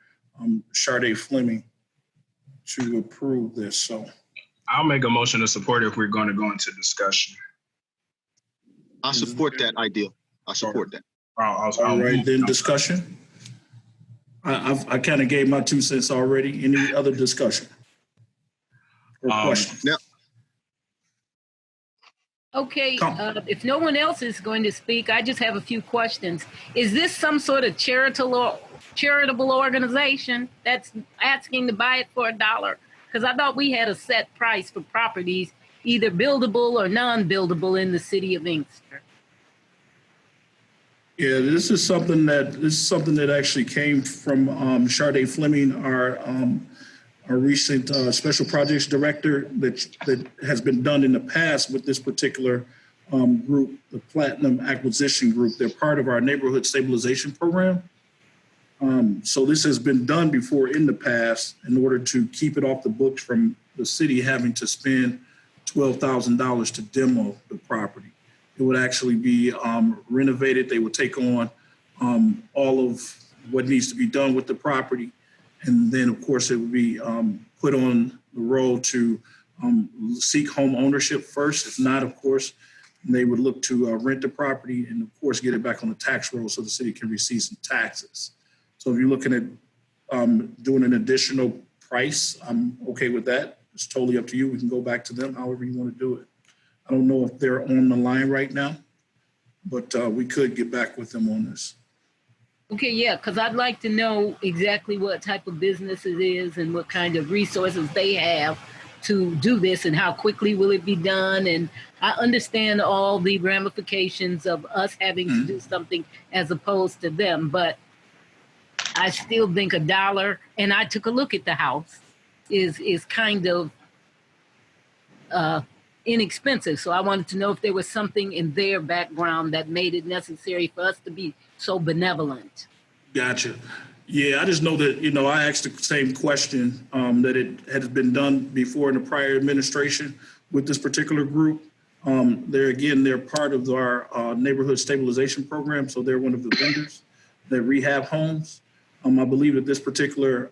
Sade Fleming, to approve this. So
I'll make a motion to support it if we're going to go into discussion.
I support that idea. I support that.
All right, then discussion. I kind of gave my 2 cents already. Any other discussion or questions?
Now,
okay, if no one else is going to speak, I just have a few questions. Is this some sort of charitable organization that's asking to buy it for $1? Because I thought we had a set price for properties, either buildable or non-buildable in the city of Inkster.
Yeah, this is something that actually came from Sade Fleming, our recent Special Projects Director, that has been done in the past with this particular group, the Platinum Acquisition Group. They're part of our Neighborhood Stabilization Program. So this has been done before in the past in order to keep it off the books from the city having to spend $12,000 to demo the property. It would actually be renovated. They would take on all of what needs to be done with the property. And then, of course, it would be put on the roll to seek home ownership first. If not, of course, they would look to rent the property and, of course, get it back on the tax roll so the city can receive some taxes. So if you're looking at doing an additional price, I'm okay with that. It's totally up to you. We can go back to them however you want to do it. I don't know if they're on the line right now, but we could get back with them on this.
Okay, yeah, because I'd like to know exactly what type of business it is and what kind of resources they have to do this and how quickly will it be done. And I understand all the ramifications of us having to do something as opposed to them, but I still think $1, and I took a look at the house, is kind of inexpensive. So I wanted to know if there was something in their background that made it necessary for us to be so benevolent.
Gotcha. Yeah, I just know that, I asked the same question, that it had been done before in the prior administration with this particular group. They're part of our neighborhood stabilization program. So they're one of the vendors that rehab homes. I believe that this particular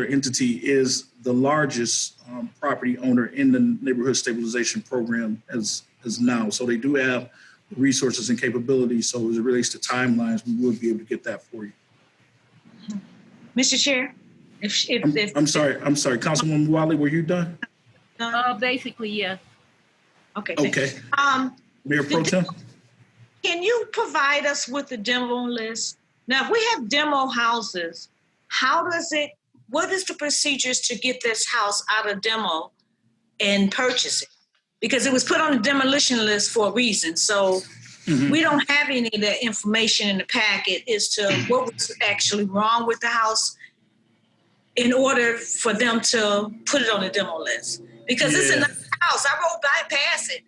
entity is the largest property owner in the neighborhood stabilization program as now. So they do have resources and capabilities. So as it relates to timelines, we will be able to get that for you.
Mr. Chair,
I'm sorry, Councilwoman Wiley, were you done?
Basically, yeah.
Okay.
Okay. Mayor Pro Tem?
Can you provide us with the demo list? Now, if we have demo houses, what is the procedures to get this house out of demo and purchase it? Because it was put on the demolition list for a reason. So we don't have any of that information in the packet as to what was actually wrong with the house in order for them to put it on the demo list. Because it's a nice house. I rode past it.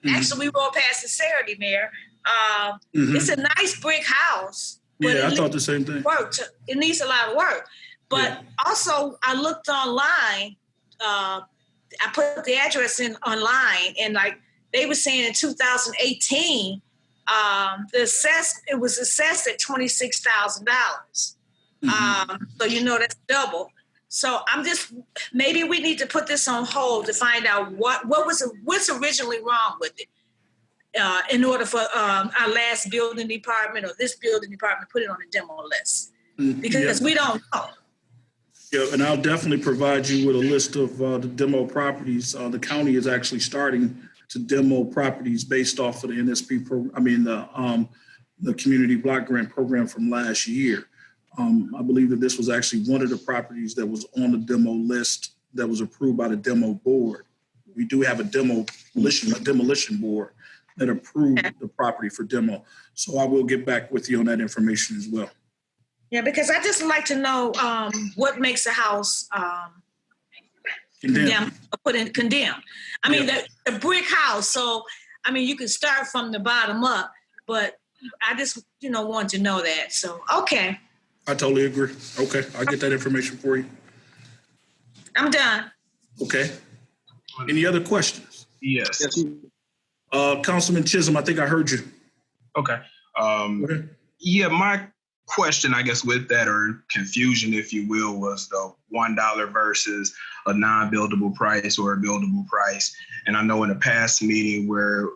Actually, we rode past it Saturday, Mayor. It's a nice brick house.
Yeah, I thought the same thing.
It needs a lot of work. But also, I looked online. I put the address in online, and they were saying in 2018, it was assessed at $26,000. So that's double. So maybe we need to put this on hold to find out what's originally wrong with it. In order for our last building department or this building department put it on the demo list, because we don't know.
Yeah, and I'll definitely provide you with a list of the demo properties. The county is actually starting to demo properties based off of the NSP program. The Community Block Grant program from last year. I believe that this was actually one of the properties that was on the demo list that was approved by the demo board. We do have a demolition board that approved the property for demo. So I will get back with you on that information as well.
Yeah, because I just like to know what makes a house condemned. I mean, the brick house. So, you can start from the bottom up, but I just, want to know that. So, okay.
I totally agree. Okay, I'll get that information for you.
I'm done.
Okay. Any other questions?
Yes.
Councilman Chisholm, I think I heard you.
Okay. Yeah, my question, I guess, with that, or confusion, if you will, was the $1 versus a non-buildable price or a buildable price. And I know in a past meeting where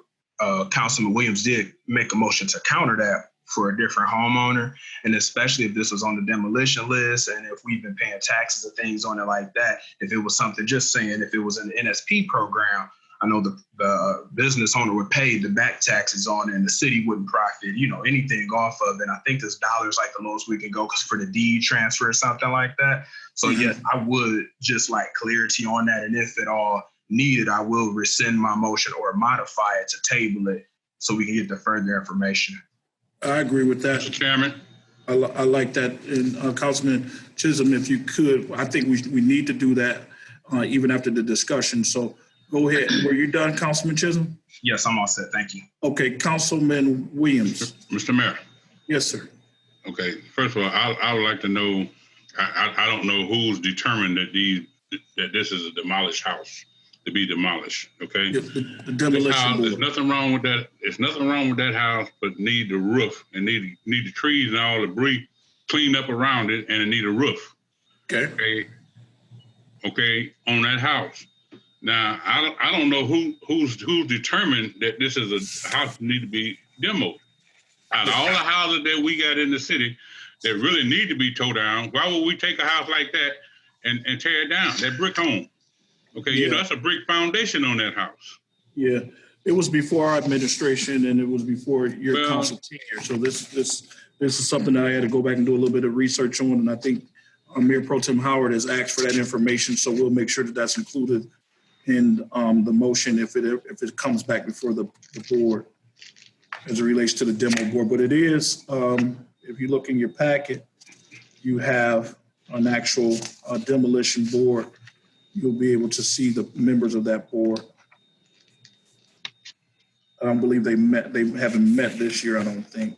Councilman Williams did make a motion to counter that for a different homeowner, and especially if this was on the demolition list and if we've been paying taxes and things on it like that, if it was something, just saying, if it was an NSP program, I know the business owner would pay the back taxes on it and the city wouldn't profit, anything off of it. And I think this $1 is like the lowest we can go because for the deed transfer or something like that. So yes, I would just like clarity on that. And if at all needed, I will rescind my motion or modify it to table it so we can get the further information.
I agree with that.
Mr. Chairman.
I like that. And Councilman Chisholm, if you could, I think we need to do that even after the discussion. So go ahead. Were you done, Councilman Chisholm?
Yes, I'm all set. Thank you.
Okay, Councilman Williams.
Mr. Mayor.
Yes, sir.
Okay, first of all, I would like to know. I don't know who's determined that this is a demolished house to be demolished. Okay,
the demolition board.
There's nothing wrong with that. There's nothing wrong with that house, but need the roof and need the trees and all the debris cleaned up around it, and it need a roof. Okay, on that house. Now I don't know who's determined that this is a house that need to be demoed. Out of all the houses that we got in the city that really need to be tore down, why would we take a house like that and tear it down? That brick home. Okay,
Yeah.
that's a brick foundation on that house.
Yeah, it was before our administration and it was before your council tenure. So this is something that I had to go back and do a little bit of research on, and I think Mayor Pro Tem Howard has asked for that information. So we'll make sure that that's included in the motion if it comes back before the board as it relates to the demo board. But it is, if you look in your packet, you have an actual demolition board. You'll be able to see the members of that board. I don't believe they haven't met this year, I don't think.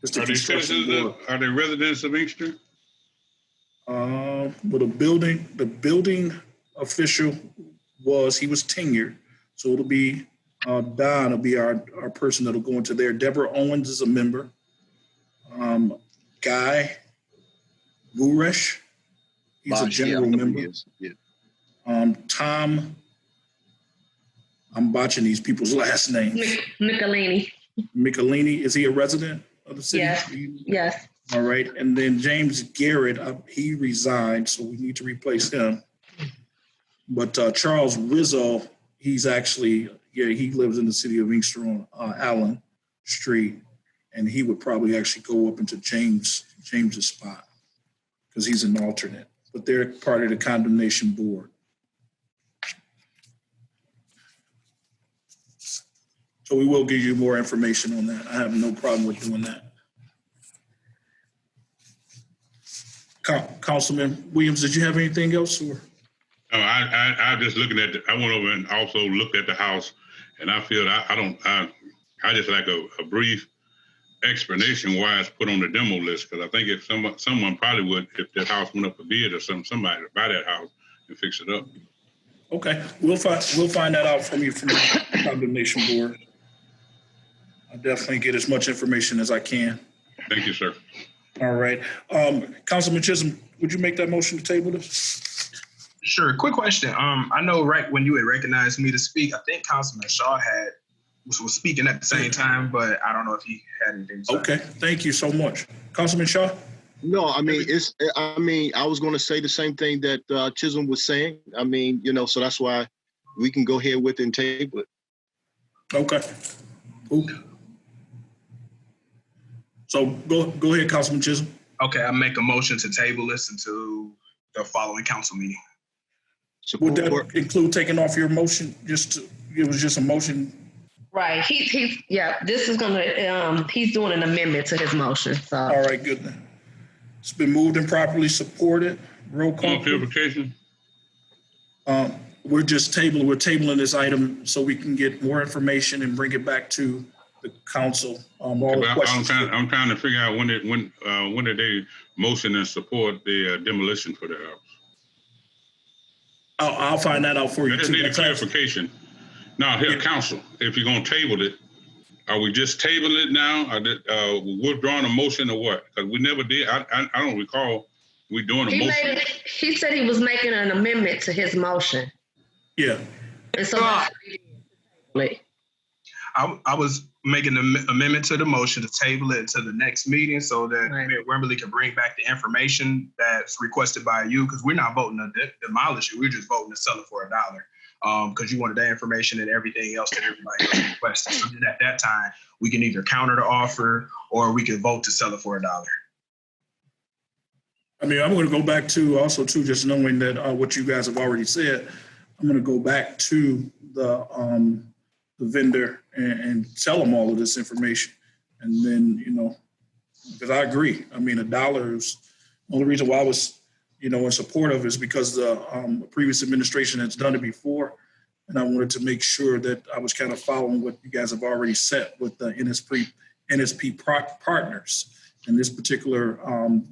Are they residents of Inkster?
Well, the building official he was tenured. So it'll be Don will be our person that'll go into there. Deborah Owens is a member. Guy Vuresh, he's a general member. Yeah. Tom, I'm botching these people's last names. Michelini, is he a resident of the city?
Yes.
All right, and then James Garrett, he resigned, so we need to replace him. But Charles Rizzo, he's actually, he lives in the city of Inkster on Allen Street, and he would probably actually go up into James's spot because he's an alternate. But they're part of the condemnation board. So we will give you more information on that. I have no problem with doing that. Councilman Williams, did you have anything else? Or?
No, I just looking at I went over and also looked at the house, and I feel I just like a brief explanation why it's put on the demo list, because I think if someone probably would, if that house went up for bid or somebody to buy that house and fix it up.
Okay, we'll find that out from you from the condemnation board. I'll definitely get as much information as I can.
Thank you, sir.
All right. Councilman Chisholm, would you make that motion to table this?
Sure. Quick question. I know right when you had recognized me to speak, I think Councilman Shaw was speaking at the same time, but I don't know if he had anything to say.
Okay. Thank you so much. Councilman Shaw?
No, I mean, I was going to say the same thing that Chisholm was saying. I mean, so that's why we can go ahead with it and table it.
Okay. Cool. So go ahead, Councilman Chisholm.
Okay, I make a motion to table this until the following council meeting.
Would that include taking off your motion? It was just a motion.
Right. This is gonna. He's doing an amendment to his motion. So.
All right, good then. It's been moved and properly supported. Roll call.
Clarification.
We're tabling this item so we can get more information and bring it back to the council. I'm
trying to figure out when did they motion and support the demolition for the house.
I'll find that out for you.
I just need a clarification. Now, here, council, if you're gonna table it, are we just tabling it now? Are withdrawing a motion or what? Because we never did. I don't recall we doing a motion.
He said he was making an amendment to his motion.
Yeah.
And so
I was making an amendment to the motion to table it until the next meeting so that Mayor Wimberly can bring back the information that's requested by you, because we're not voting to demolish it. We're just voting to sell it for $1 because you wanted that information and everything else that everybody else requested. So then at that time, we can either counter the offer or we can vote to sell it for $1.
I mean, I'm going to go back to also too, just knowing that what you guys have already said, I'm going to go back to the vendor and tell them all of this information. And then, because I agree. I mean, $1 is the only reason why I was, in support of it is because the previous administration has done it before. And I wanted to make sure that I was kind of following what you guys have already set with the NSP partners. And this particular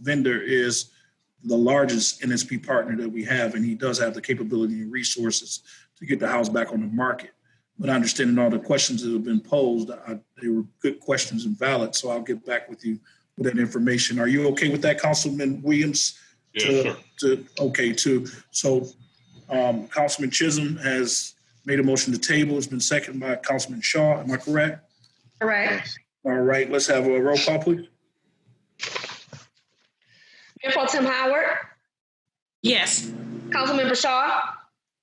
vendor is the largest NSP partner that we have, and he does have the capability and resources to get the house back on the market. But understanding all the questions that have been posed, they were good questions and valid, so I'll get back with you with that information. Are you okay with that, Councilman Williams?
Yes, sir.
So Councilman Chisholm has made a motion to table. It's been seconded by Councilman Shaw. Am I correct?
Correct.
All right, let's have a roll call, please.
Mayor Pro Tem Howard,
Yes.
Councilmember Shaw,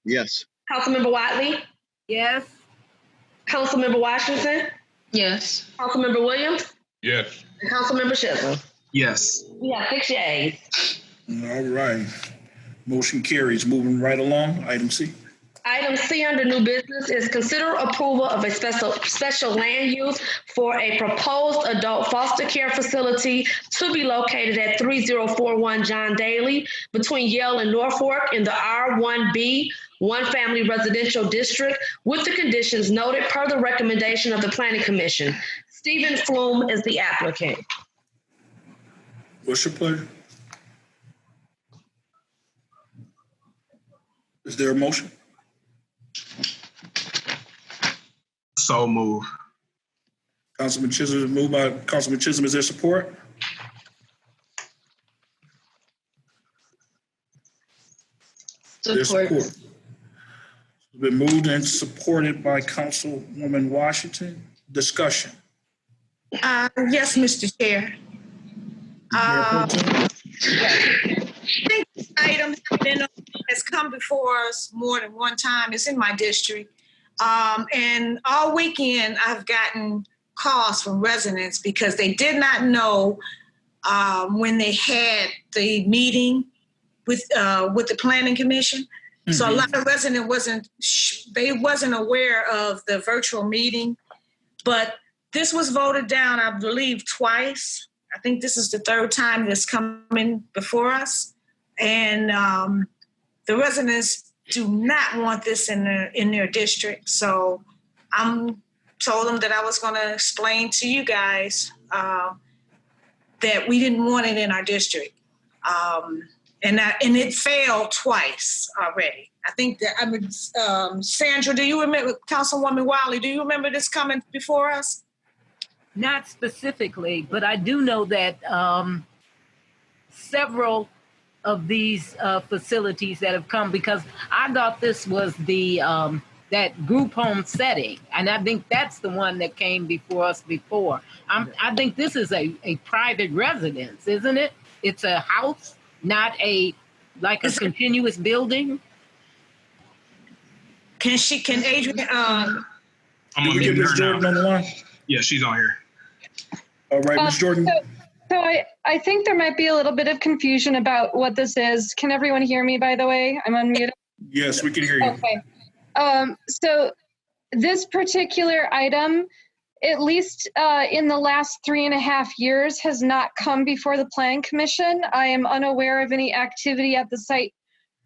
Yes.
Councilmember Wiley,
Yes.
Councilmember Washington,
Yes.
Councilmember Williams,
Yes.
and Councilmember Chisholm.
Yes.
We have 6 yeas.
All right. Motion carries. Moving right along. Item C.
Item C under new business is consider approval of a special land use for a proposed adult foster care facility to be located at 3041 John Daly between Yale and Norfolk in the R1B one family residential district with the conditions noted per the recommendation of the Planning Commission. Stephen Flume is the applicant.
What's your pleasure? Is there a motion?
So move.
Councilman Chisholm, moved by Councilman Chisholm. Is there support? There's support. It's been moved and supported by Councilwoman Washington. Discussion.
Yes, Mr. Chair. I think this item has come before us more than one time. It's in my district. And all weekend, I've gotten calls from residents because they did not know when they had the meeting with the Planning Commission. Mm-hmm. So a lot of residents wasn't aware of the virtual meeting, but this was voted down, I believe, twice. I think this is the third time that's coming before us, and the residents do not want this in their district. So I'm told them that I was going to explain to you guys that we didn't want it in our district, and it failed twice already. I think that Sandra, do you remember, Councilwoman Wiley? Do you remember this coming before us?
Not specifically, but I do know that several of these facilities that have come, because I thought this was the that group home setting, and I think that's the one that came before us before. I think this is a private residence, isn't it? It's a house, not a continuous building.
Can Adrian?
I'm
gonna get Ms. Jordan on the line.
Yeah, she's on here.
All right, Ms. Jordan.
So I think there might be a little bit of confusion about what this is. Can everyone hear me, by the way? I'm unmuted.
Yes, we can hear you.
Okay. So this particular item, at least in the last 3.5 years, has not come before the Planning Commission. I am unaware of any activity at the site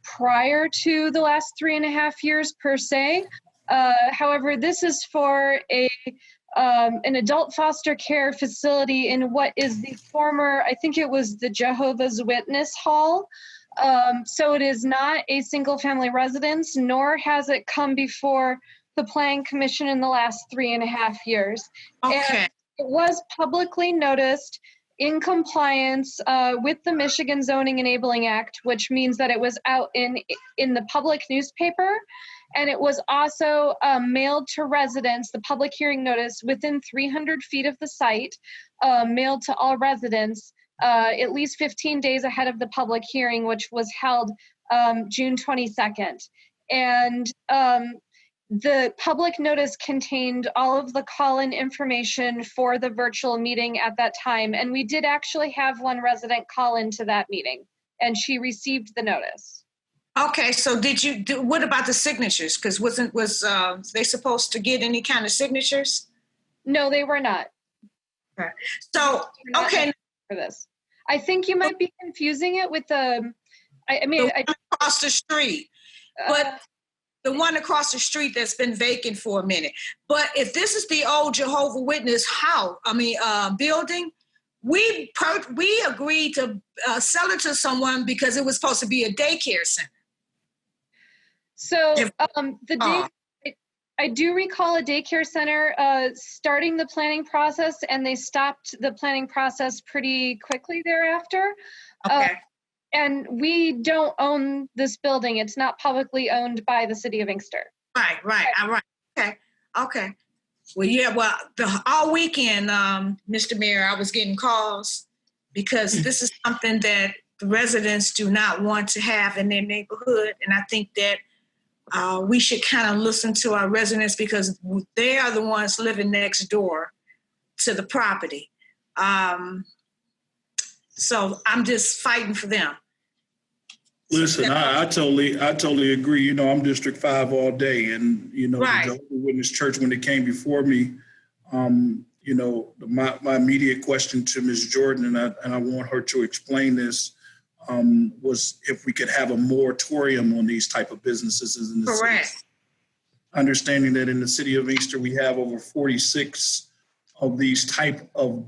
prior to the last 3.5 years per se. However, this is for an adult foster care facility in what is the former, I think it was the Jehovah's Witness Hall. So it is not a single family residence, nor has it come before the Planning Commission in the last 3.5 years.
Okay.
And it was publicly noticed in compliance with the Michigan Zoning Enabling Act, which means that it was out in the public newspaper. And it was also mailed to residents, the public hearing notice, within 300 feet of the site, mailed to all residents at least 15 days ahead of the public hearing, which was held June 22nd. And the public notice contained all of the call-in information for the virtual meeting at that time. And we did actually have one resident call into that meeting, and she received the notice.
Okay, so what about the signatures? Because was they supposed to get any kind of signatures?
No, they were not.
Okay. So, okay.
For this, I think you might be confusing it with the,
across the street. But the one across the street that's been vacant for a minute. But if this is the old Jehovah Witness building, we agreed to sell it to someone because it was supposed to be a daycare center.
So I do recall a daycare center starting the planning process, and they stopped the planning process pretty quickly thereafter.
Okay.
And we don't own this building. It's not publicly owned by the city of Inkster.
Right. Okay. Well, yeah, all weekend, Mr. Mayor, I was getting calls because this is something that the residents do not want to have in their neighborhood. And I think that we should kind of listen to our residents because they are the ones living next door to the property. So I'm just fighting for them.
Listen, I totally agree. You know, I'm District 5 all day, and the Jehovah's Witness Church, when it came before me, my immediate question to Ms. Jordan, and I want her to explain this, was if we could have a moratorium on these type of businesses in the
Correct.
city. Understanding that in the city of Inkster, we have over 46 of these type of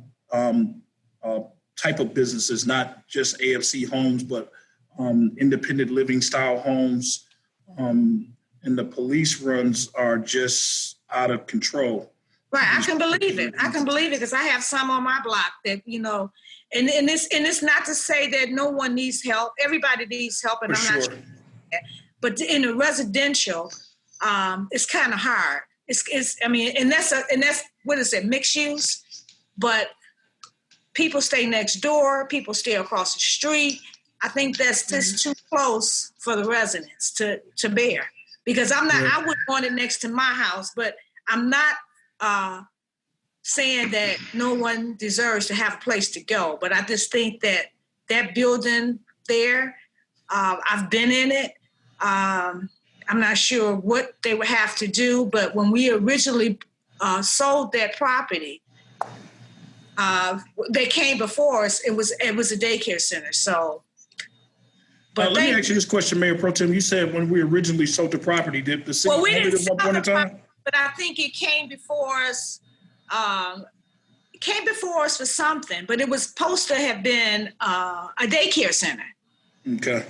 businesses, not just AFC homes, but independent living style homes, and the police runs are just out of control.
Right, I can believe it because I have some on my block that and it's not to say that no one needs help. Everybody needs help, and I'm not sure. But in a residential, it's kind of hard. And that's what is it, mixed use? But people stay next door, people stay across the street. I think that's just too close for the residents to bear. Because I wouldn't want it next to my house, but I'm not saying that no one deserves to have a place to go. But I just think that building there, I've been in it. I'm not sure what they would have to do, but when we originally sold that property, they came before us. It was a daycare center. So.
But let me ask you this question, Mayor Pro Tem. You said when we originally sold the property, did the city own it at one point in time?
But I think it came before us. It came before us for something, but it was supposed to have been a daycare center.
Okay.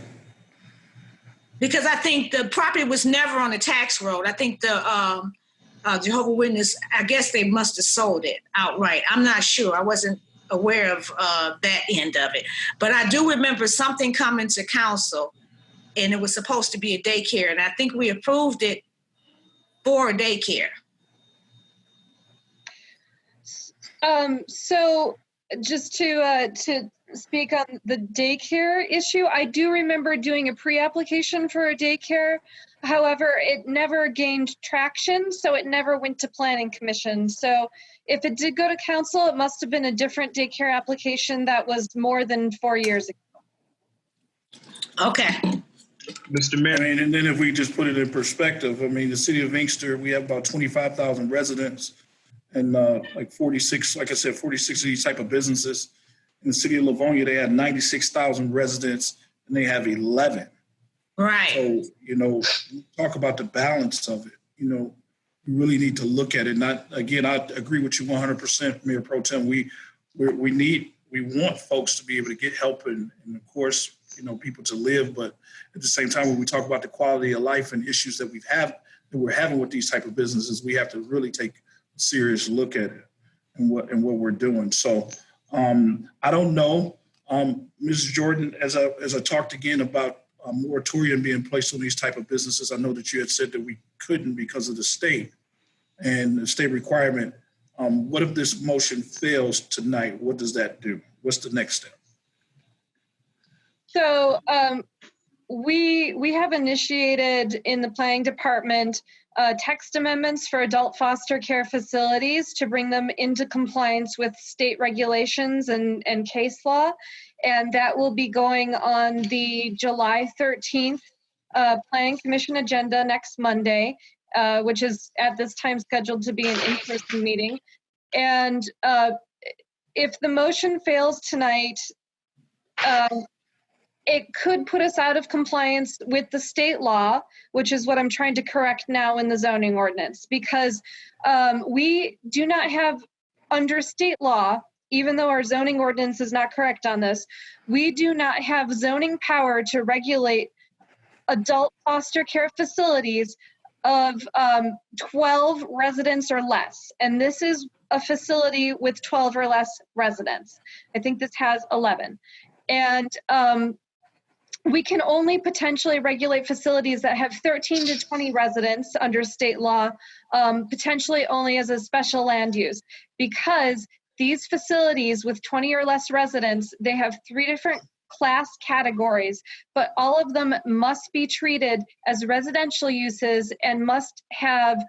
Because I think the property was never on a tax road. I think the Jehovah Witness, I guess they must have sold it outright. I'm not sure. I wasn't aware of that end of it. But I do remember something coming to council, and it was supposed to be a daycare, and I think we approved it for a daycare.
So just to speak on the daycare issue, I do remember doing a pre-application for a daycare. However, it never gained traction, so it never went to Planning Commission. So if it did go to council, it must have been a different daycare application that was more than 4 years ago.
Okay.
Mr. Mayor.
And then if we just put it in perspective, the city of Inkster, we have about 25,000 residents and 46, like I said, 46 of these type of businesses. In the city of Livonia, they had 96,000 residents and they have 11.
Right.
So, talk about the balance of it. You really need to look at it. I agree with you 100%, Mayor Pro Tem. We want folks to be able to get help and of course, people to live. But at the same time, when we talk about the quality of life and issues that we're having with these type of businesses, we have to really take a serious look at it and what we're doing. So I don't know, Mrs. Jordan, as I talked again about a moratorium being placed on these type of businesses, I know that you had said that we couldn't because of the state and the state requirement. What if this motion fails tonight? What does that do? What's the next step?
So we have initiated in the planning department text amendments for adult foster care facilities to bring them into compliance with state regulations and case law. And that will be going on the July 13th Planning Commission agenda next Monday, which is at this time scheduled to be an in-person meeting. And if the motion fails tonight, it could put us out of compliance with the state law, which is what I'm trying to correct now in the zoning ordinance, because we do not have, under state law, even though our zoning ordinance is not correct on this, we do not have zoning power to regulate adult foster care facilities of 12 residents or less. And this is a facility with 12 or less residents. I think this has 11. And we can only potentially regulate facilities that have 13 to 20 residents under state law, potentially only as a special land use, because these facilities with 20 or less residents, they have 3 different class categories, but all of them must be treated as residential uses and must have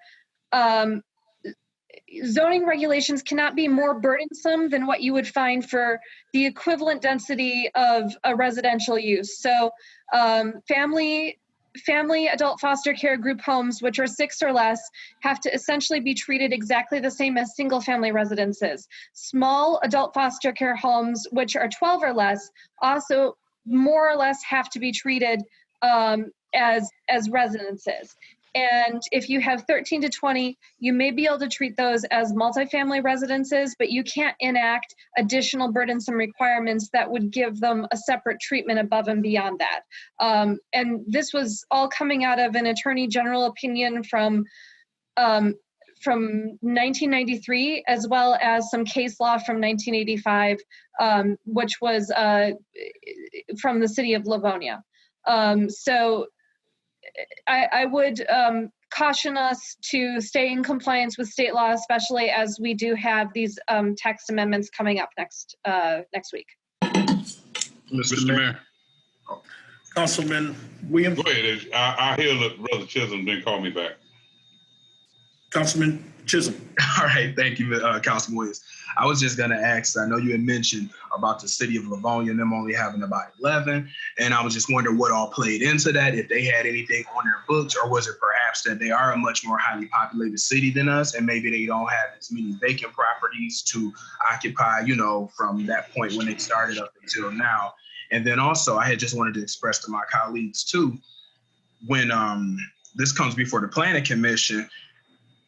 zoning regulations cannot be more burdensome than what you would find for the equivalent density of a residential use. So family adult foster care group homes, which are 6 or less, have to essentially be treated exactly the same as single family residences. Small adult foster care homes, which are 12 or less, also more or less have to be treated as residences. And if you have 13 to 20, you may be able to treat those as multifamily residences, but you can't enact additional burdensome requirements that would give them a separate treatment above and beyond that. And this was all coming out of an attorney general opinion from 1993, as well as some case law from 1985, which was from the city of Livonia. So I would caution us to stay in compliance with state law, especially as we do have these text amendments coming up next week.
Mr. Mayor.
Councilman Williams.
Go ahead. I hear that Brother Chisholm didn't call me back.
Councilman Chisholm.
All right, thank you, Councilman Williams. I was just gonna ask, I know you had mentioned about the city of Livonia and them only having about 11, and I was just wondering what all played into that, if they had anything on their books, or was it perhaps that they are a much more highly populated city than us, and maybe they don't have as many vacant properties to occupy, you know, from that point when they started up until now. And then also, I had just wanted to express to my colleagues too, when this comes before the Planning Commission,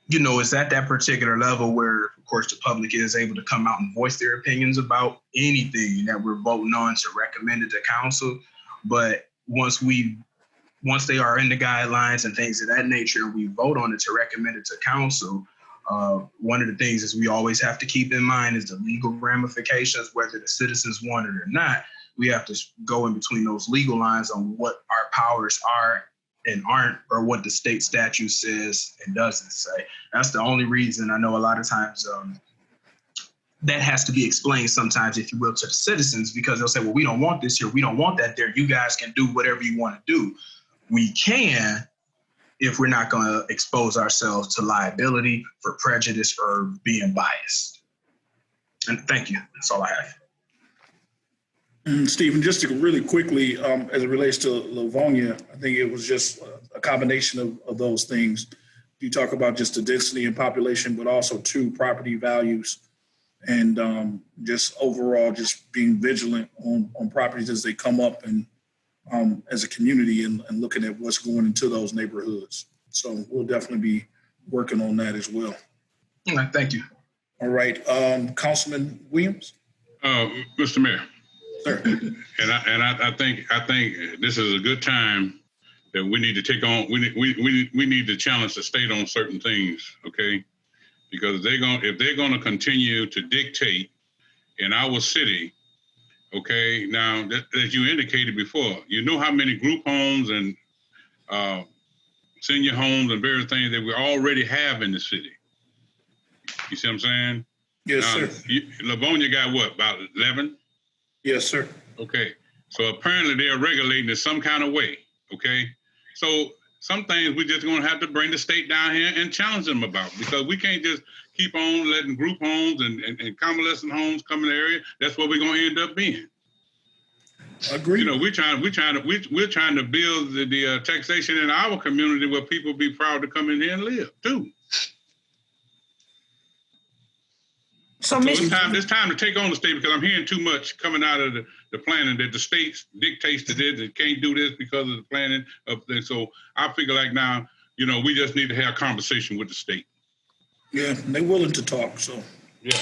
you know, it's at that particular level where, of course, the public is able to come out and voice their opinions about anything that we're voting on to recommend it to council. But once they are in the guidelines and things of that nature, we vote on it to recommend it to council. One of the things is we always have to keep in mind is the legal ramifications, whether the citizens want it or not. We have to go in between those legal lines on what our powers are and aren't, or what the state statute says and doesn't say. That's the only reason. I know a lot of times that has to be explained sometimes, if you will, to the citizens, because they'll say, well, we don't want this here, we don't want that there, you guys can do whatever you want to do. We can, if we're not going to expose ourselves to liability for prejudice or being biased. And thank you, that's all I have.
Stephen, just to really quickly, as it relates to Livonia, I think it was just a combination of those things. You talk about just the density and population, but also property values, and just overall just being vigilant on properties as they come up, and as a community and looking at what's going into those neighborhoods. So we'll definitely be working on that as well.
All right, thank you.
All right, Councilman Williams.
Mr. Mayor.
Sir.
And I think this is a good time that we need to take on. We need to challenge the state on certain things, okay? Because if they're gonna continue to dictate in our city, okay. Now, as you indicated before, you know how many group homes and senior homes and various things that we already have in the city. You see what I'm saying?
Yes, sir.
Livonia got what, about 11?
Yes, sir.
Okay, so apparently they're regulating it some kind of way, okay? So some things we're just gonna have to bring the state down here and challenge them about, because we can't just keep on letting group homes and convalescent homes come in the area. That's what we're gonna end up being.
Agreed.
You know, we're trying to build the taxation in our community where people be proud to come in here and live too.
So,
it's time to take on the state, because I'm hearing too much coming out of the planning that the states dictates to this, and can't do this because of the planning of things. So I figure like now, we just need to have a conversation with the state.
Yeah, they're willing to talk, so.
Yeah.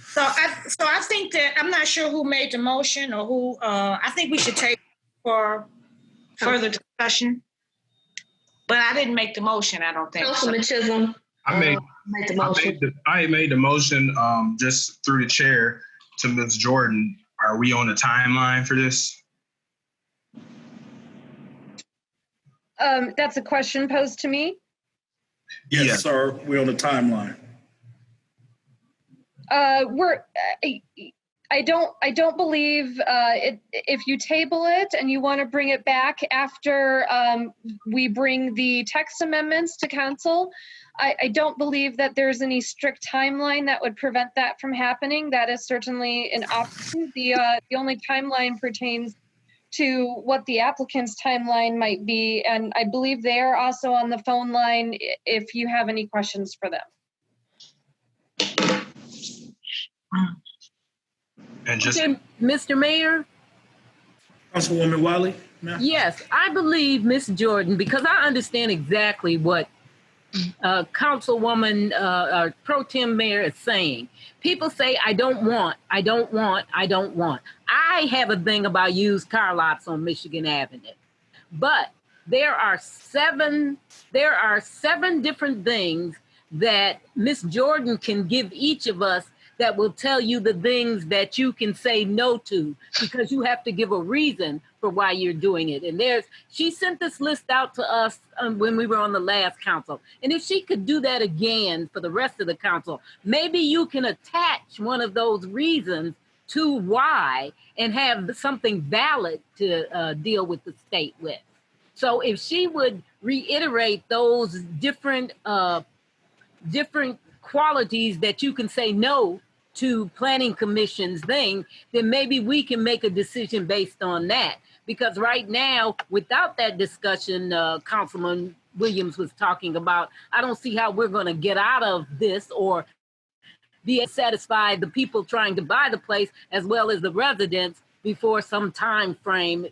So I think that, I'm not sure who made the motion or who, I think we should take for further discussion. But I didn't make the motion, I don't think.
Councilman Chisholm.
I made
the motion.
I made the motion just through the chair to Ms. Jordan. Are we on the timeline for this?
That's a question posed to me.
Yes, sir. We're on the timeline.
I don't believe if you table it and you want to bring it back after we bring the text amendments to council, I don't believe that there's any strict timeline that would prevent that from happening. That is certainly an option. The only timeline pertains to what the applicant's timeline might be, and I believe they are also on the phone line if you have any questions for them.
And just
Okay, Mr. Mayor.
Councilwoman Wiley?
Yes, I believe Ms. Jordan, because I understand exactly what Councilwoman Pro Tem Mayor is saying. People say, I don't want. I have a thing about used car lots on Michigan Avenue. But there are seven different things that Ms. Jordan can give each of us that will tell you the things that you can say no to, because you have to give a reason for why you're doing it. And she sent this list out to us when we were on the last council. And if she could do that again for the rest of the council, maybe you can attach one of those reasons to why and have something valid to deal with the state with. So if she would reiterate those different qualities that you can say no to planning commission's thing, then maybe we can make a decision based on that. Because right now, without that discussion Councilman Williams was talking about, I don't see how we're going to get out of this or be satisfied the people trying to buy the place as well as the residents before some time frame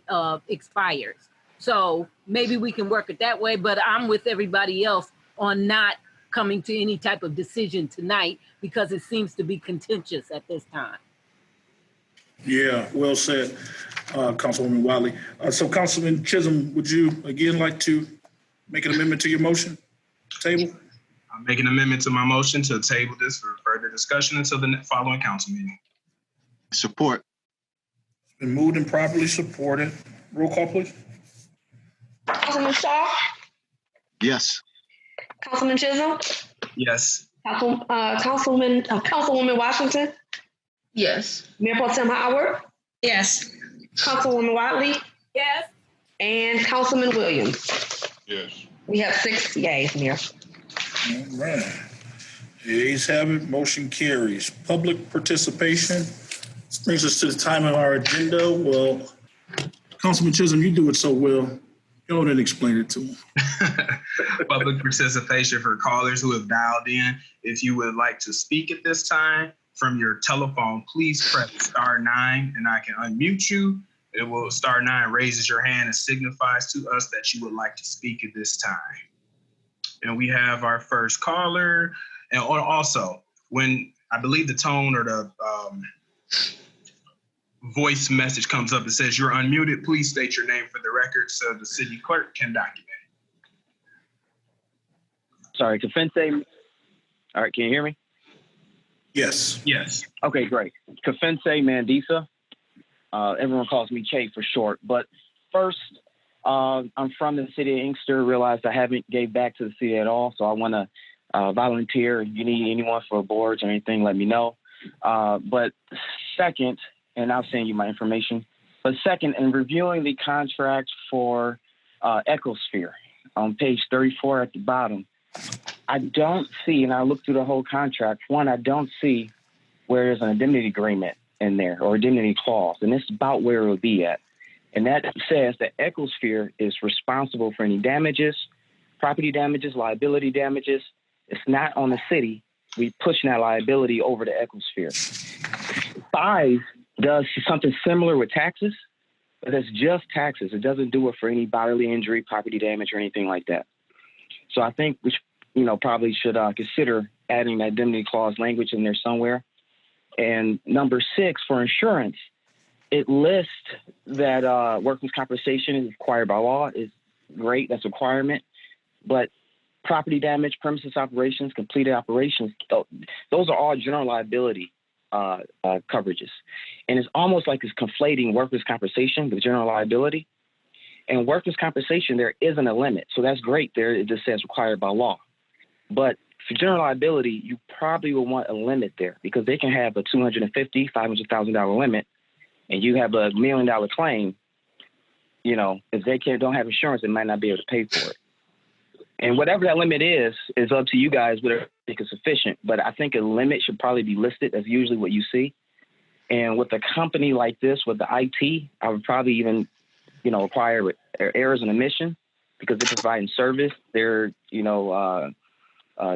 expires. So maybe we can work it that way, but I'm with everybody else on not coming to any type of decision tonight because it seems to be contentious at this time.
Yeah, well said, Councilwoman Wiley. So Councilman Chisholm, would you again like to make an amendment to your motion? Table?
I'm making an amendment to my motion to table this for further discussion until the following council meeting.
Support.
It's been moved and properly supported. Roll call, please.
Councilman Shaw?
Yes.
Councilman Chisholm?
Yes.
Councilwoman Washington?
Yes.
Mayor Pro Tem Howard?
Yes.
Councilwoman Wiley?
Yes.
And Councilman Williams?
Yes.
We have 6 yays, Mayor.
All right. The ayes have it. Motion carries. Public participation. This brings us to the time of our agenda. Well, Councilman Chisholm, you do it so well. Go ahead and explain it to them.
Public participation for callers who have dialed in. If you would like to speak at this time from your telephone, please press *9 and I can unmute you. It will *9 raises your hand and signifies to us that you would like to speak at this time. And we have our first caller. And also, when I believe the tone or the voice message comes up that says you're unmuted, please state your name for the record so the city clerk can document it.
Sorry, Kafense. All right, can you hear me?
Yes.
Yes.
Okay, great. Kafense Mandisa. Everyone calls me Che for short. But first, I'm from the city of Inkster. Realized I haven't gave back to the city at all, so I want to volunteer. If you need anyone for boards or anything, let me know. But second, and I'll send you my information. But second, in reviewing the contract for Ecosphere on page 34 at the bottom, I don't see, and I looked through the whole contract, one, I don't see where there's an indemnity agreement in there or indemnity clause, and it's about where it would be at. And that says that Ecosphere is responsible for any damages, property damages, liability damages. It's not on the city. we pushing that liability over to Ecosphere. 5 does something similar with taxes, but it's just taxes. It doesn't do it for any bodily injury, property damage, or anything like that. So I think we probably should consider adding that indemnity clause language in there somewhere. And number 6, for insurance, it lists that workers' compensation is required by law. Is great. That's a requirement. But property damage, premises operations, completed operations, those are all general liability coverages. And it's almost like it's conflating workers' compensation with general liability. And workers' compensation, there isn't a limit. So that's great there. It just says required by law. But for general liability, you probably will want a limit there because they can have a $250,000, $500,000 limit, and you have a $1 million claim. If they don't have insurance, they might not be able to pay for it. And whatever that limit is up to you guys, whether you think it's sufficient. But I think a limit should probably be listed. That's usually what you see. And with a company like this, with the IT, I would probably even, require errors and omission because they're providing service. They're,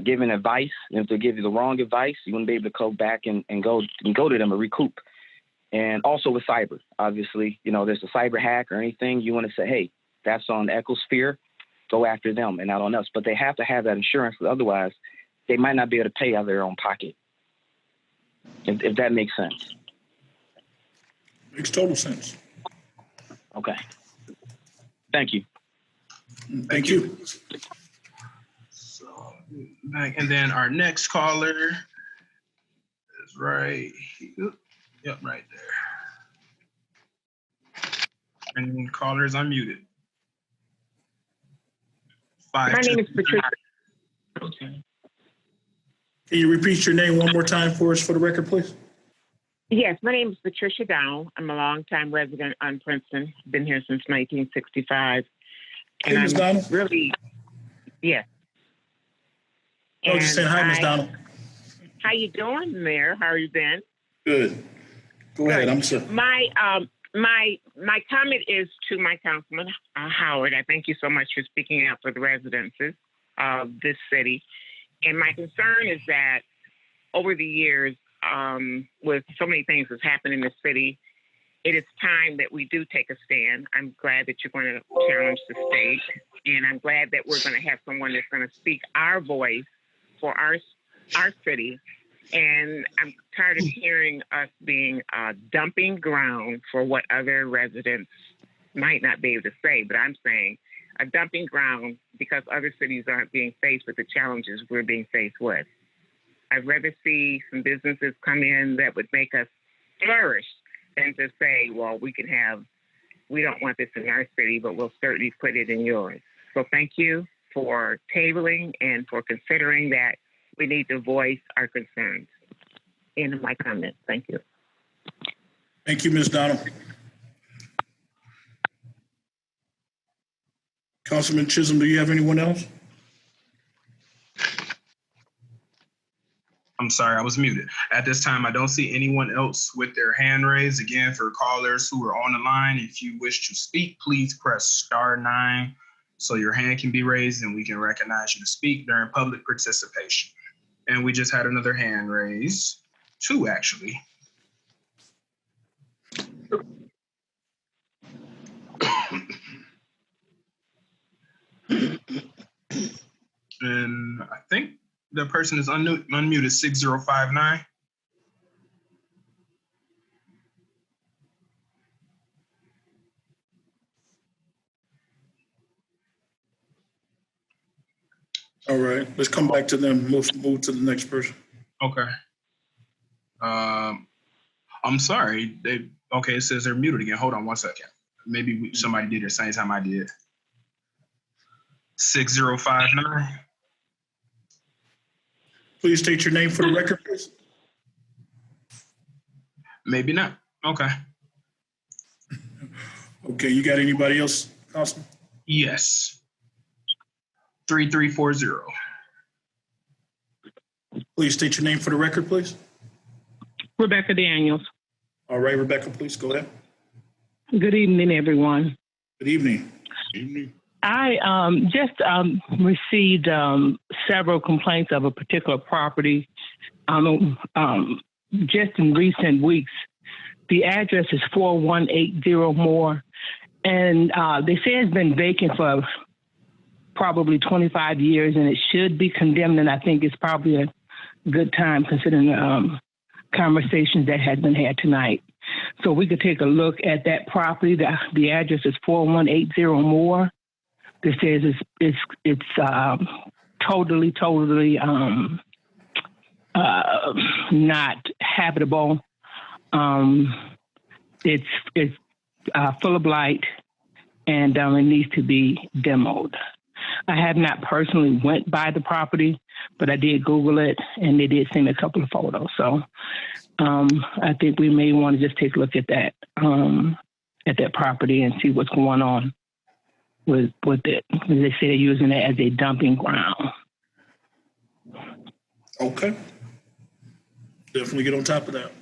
giving advice. And if they give you the wrong advice, you wouldn't be able to go back and go to them and recoup. And also with cyber, obviously, there's a cyber hack or anything, you want to say, hey, that's on Ecosphere. Go after them and not on us. But they have to have that insurance. Otherwise, they might not be able to pay out of their own pocket. If that makes sense.
Makes total sense.
Okay. Thank you.
Thank you.
So, and then our next caller is right here. Yep, right there. And caller is unmuted.
My name is Patricia.
Can you repeat your name one more time for us for the record, please?
Yes, my name is Patricia Down. I'm a longtime resident on Princeton. Been here since 1965.
Hey, Ms. Donald.
Really, yes.
I was just saying hi, Ms. Donald.
How you doing, Mayor? How are you been?
Good. Go ahead. I'm sorry.
My comment is to my Councilman Howard. I thank you so much for speaking out for the residences of this city. And my concern is that over the years, with so many things that's happened in the city, it is time that we do take a stand. I'm glad that you're going to challenge the state, and I'm glad that we're going to have someone that's going to speak our voice for our city. And I'm tired of hearing us being a dumping ground for what other residents might not be able to say, but I'm saying a dumping ground because other cities aren't being faced with the challenges we're being faced with. I'd rather see some businesses come in that would make us flourish than to say, well, we don't want this in our city, but we'll certainly put it in yours. So thank you for tabling and for considering that we need to voice our concerns. In my comments. Thank you.
Thank you, Ms. Donald. Councilman Chisholm, do you have anyone else?
I'm sorry, I was muted. At this time, I don't see anyone else with their hand raised. Again, for callers who are on the line, if you wish to speak, please press *9 so your hand can be raised and we can recognize you to speak during public participation. And we just had another hand raised. 2, actually. And I think the person is unmuted, 6059.
All right, let's come back to them. Move to the next person.
Okay. I'm sorry. It says they're muted again. Hold on one second. Maybe somebody did it at the same time I did. 6059.
Please state your name for the record, please.
Maybe not. Okay.
Okay, you got anybody else, Councilman?
Yes. 3340.
Please state your name for the record, please.
Rebecca Daniels.
All right, Rebecca, please go ahead.
Good evening, everyone.
Good evening.
I just received several complaints of a particular property just in recent weeks. The address is 4180 Moore, and they say it's been vacant for probably 25 years, and it should be condemned. And I think it's probably a good time considering the conversations that has been had tonight. So we could take a look at that property. The address is 4180 Moore. This says it's totally not habitable. It's full of blight, and it needs to be demoed. I have not personally went by the property, but I did Google it, and they did send me a couple of photos. So I think we may want to just take a look at that property and see what's going on with it. They say they're using it as a dumping ground.
Okay. Definitely get on top of that.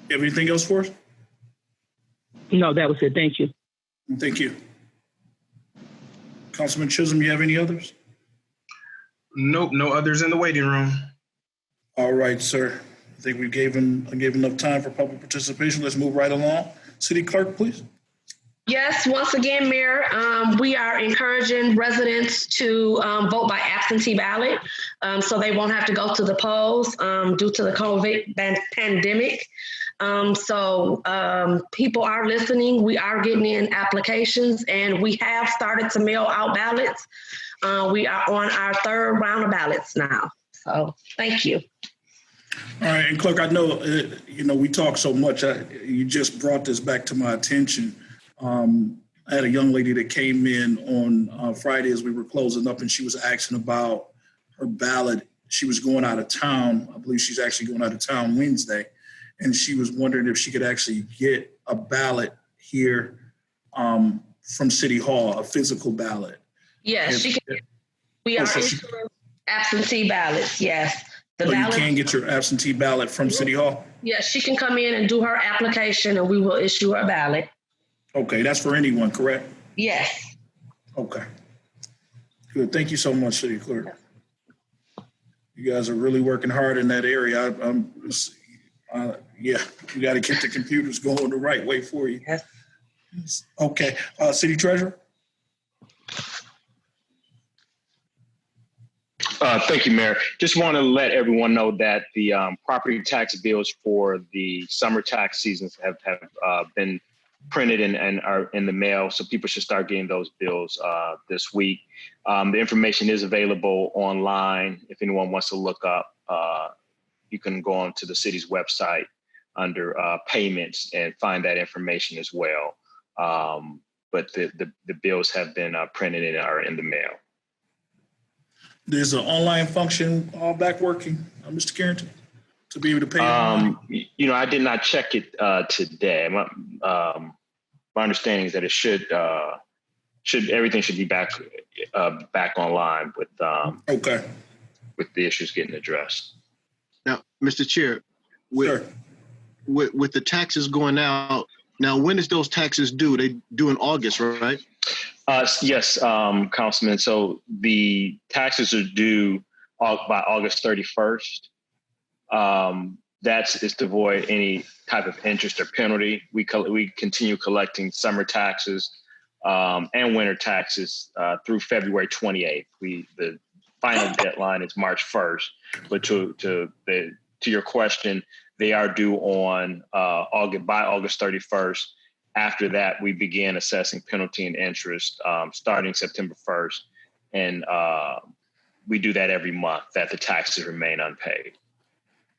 You have anything else for us?
No, that was it. Thank you.
Thank you. Councilman Chisholm, you have any others?
Nope, no others in the waiting room.
All right, sir. I think we gave enough time for public participation. Let's move right along. City Clerk, please.
Yes, once again, Mayor, we are encouraging residents to vote by absentee ballot so they won't have to go to the polls due to the COVID pandemic. So people are listening. We are getting in applications, and we have started to mail out ballots. We are on our third round of ballots now. So thank you.
All right, and Clerk, I know, we talk so much. You just brought this back to my attention. I had a young lady that came in on Friday as we were closing up, and she was asking about her ballot. She was going out of town. I believe she's actually going out of town Wednesday. And she was wondering if she could actually get a ballot here from City Hall, a physical ballot.
Yes, she can. We are issuing absentee ballots, yes.
So you can get your absentee ballot from City Hall?
Yes, she can come in and do her application, and we will issue her a ballot.
Okay, that's for anyone, correct?
Yes.
Okay. Good. Thank you so much, City Clerk. You guys are really working hard in that area. We got to get the computers going the right way for you. Yes. Okay. City Treasurer?
Thank you, Mayor. Just want to let everyone know that the property tax bills for the summer tax seasons have been printed and are in the mail, so people should start getting those bills this week. The information is available online. If anyone wants to look up, you can go on to the city's website under payments and find that information as well. But the bills have been printed and are in the mail.
There's an online function back working, Mr. Carrington, to be able to pay online?
I did not check it today. My understanding is that it everything should be back online with with the issues getting addressed.
Now, Mr. Chair, with the taxes going out, now when is those taxes due? They due in August, right?
Yes, Councilman. So the taxes are due by August 31st. That is to avoid any type of interest or penalty. We continue collecting summer taxes and winter taxes through February 28th. The final deadline is March 1st. But to your question, they are due on by August 31st. After that, we began assessing penalty and interest starting September 1st. And we do that every month that the taxes remain unpaid.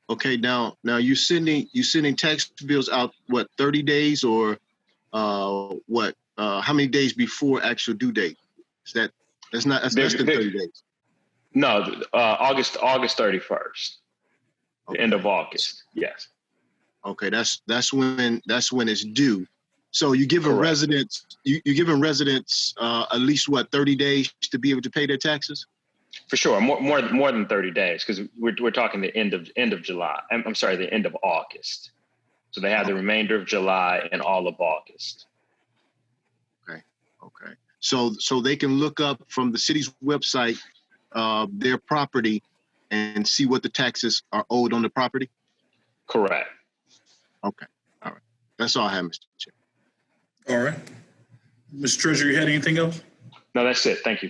Okay, now you sending tax bills out, what, 30 days or what? How many days before actual due date? That's less than 30 days.
No, August 31st. Okay. The end of August. Yes.
Okay, that's when it's due. So you're giving residents at least what, 30 days to be able to pay their taxes?
For sure, more than 30 days, because we're talking the end of July. I'm sorry, the end of August. So they have the remainder of July and all of August.
Okay. So they can look up from the city's website their property and see what the taxes are owed on the property?
Correct.
Okay. All right. That's all I have, Mr. Chair.
All right. Mr. Treasurer, you had anything else?
No, that's it. Thank you.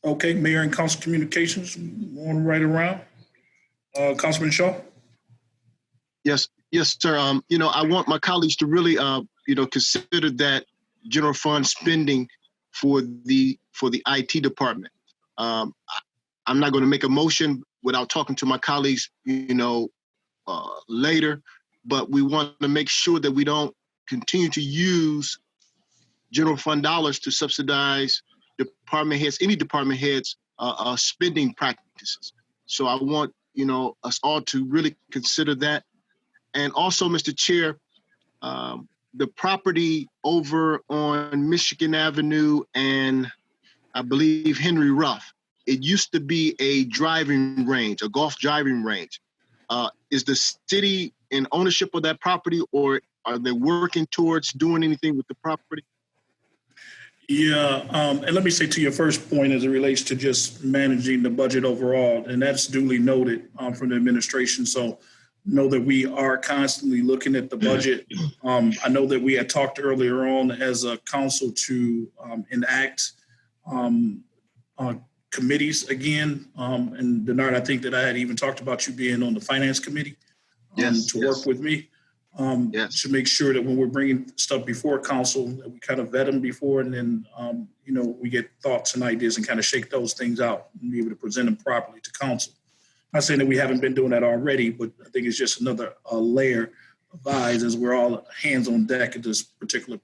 Okay, Mayor and Council Communications, going right around. Councilman Shaw?
Yes, sir. I want my colleagues to really, consider that general fund spending for the IT department. I'm not going to make a motion without talking to my colleagues, later, but we want to make sure that we don't continue to use general fund dollars to subsidize department heads, any department heads, spending practices. So I want, us all to really consider that. And also, Mr. Chair, the property over on Michigan Avenue and I believe Henry Ruff, it used to be a driving range, a golf driving range. Is the city in ownership of that property, or are they working towards doing anything with the property?
Yeah, and let me say to your first point as it relates to just managing the budget overall, and that's duly noted from the administration. So know that we are constantly looking at the budget. I know that we had talked earlier on as a council to enact committees again. And Denard, I think that I had even talked about you being on the finance committee to work with me. To make sure that when we're bringing stuff before council, that we kind of vet them before, and then, we get thoughts and ideas and kind of shake those things out and be able to present them properly to council. Not saying that we haven't been doing that already, but I think it's just another layer of eyes as we're all hands on deck at this particular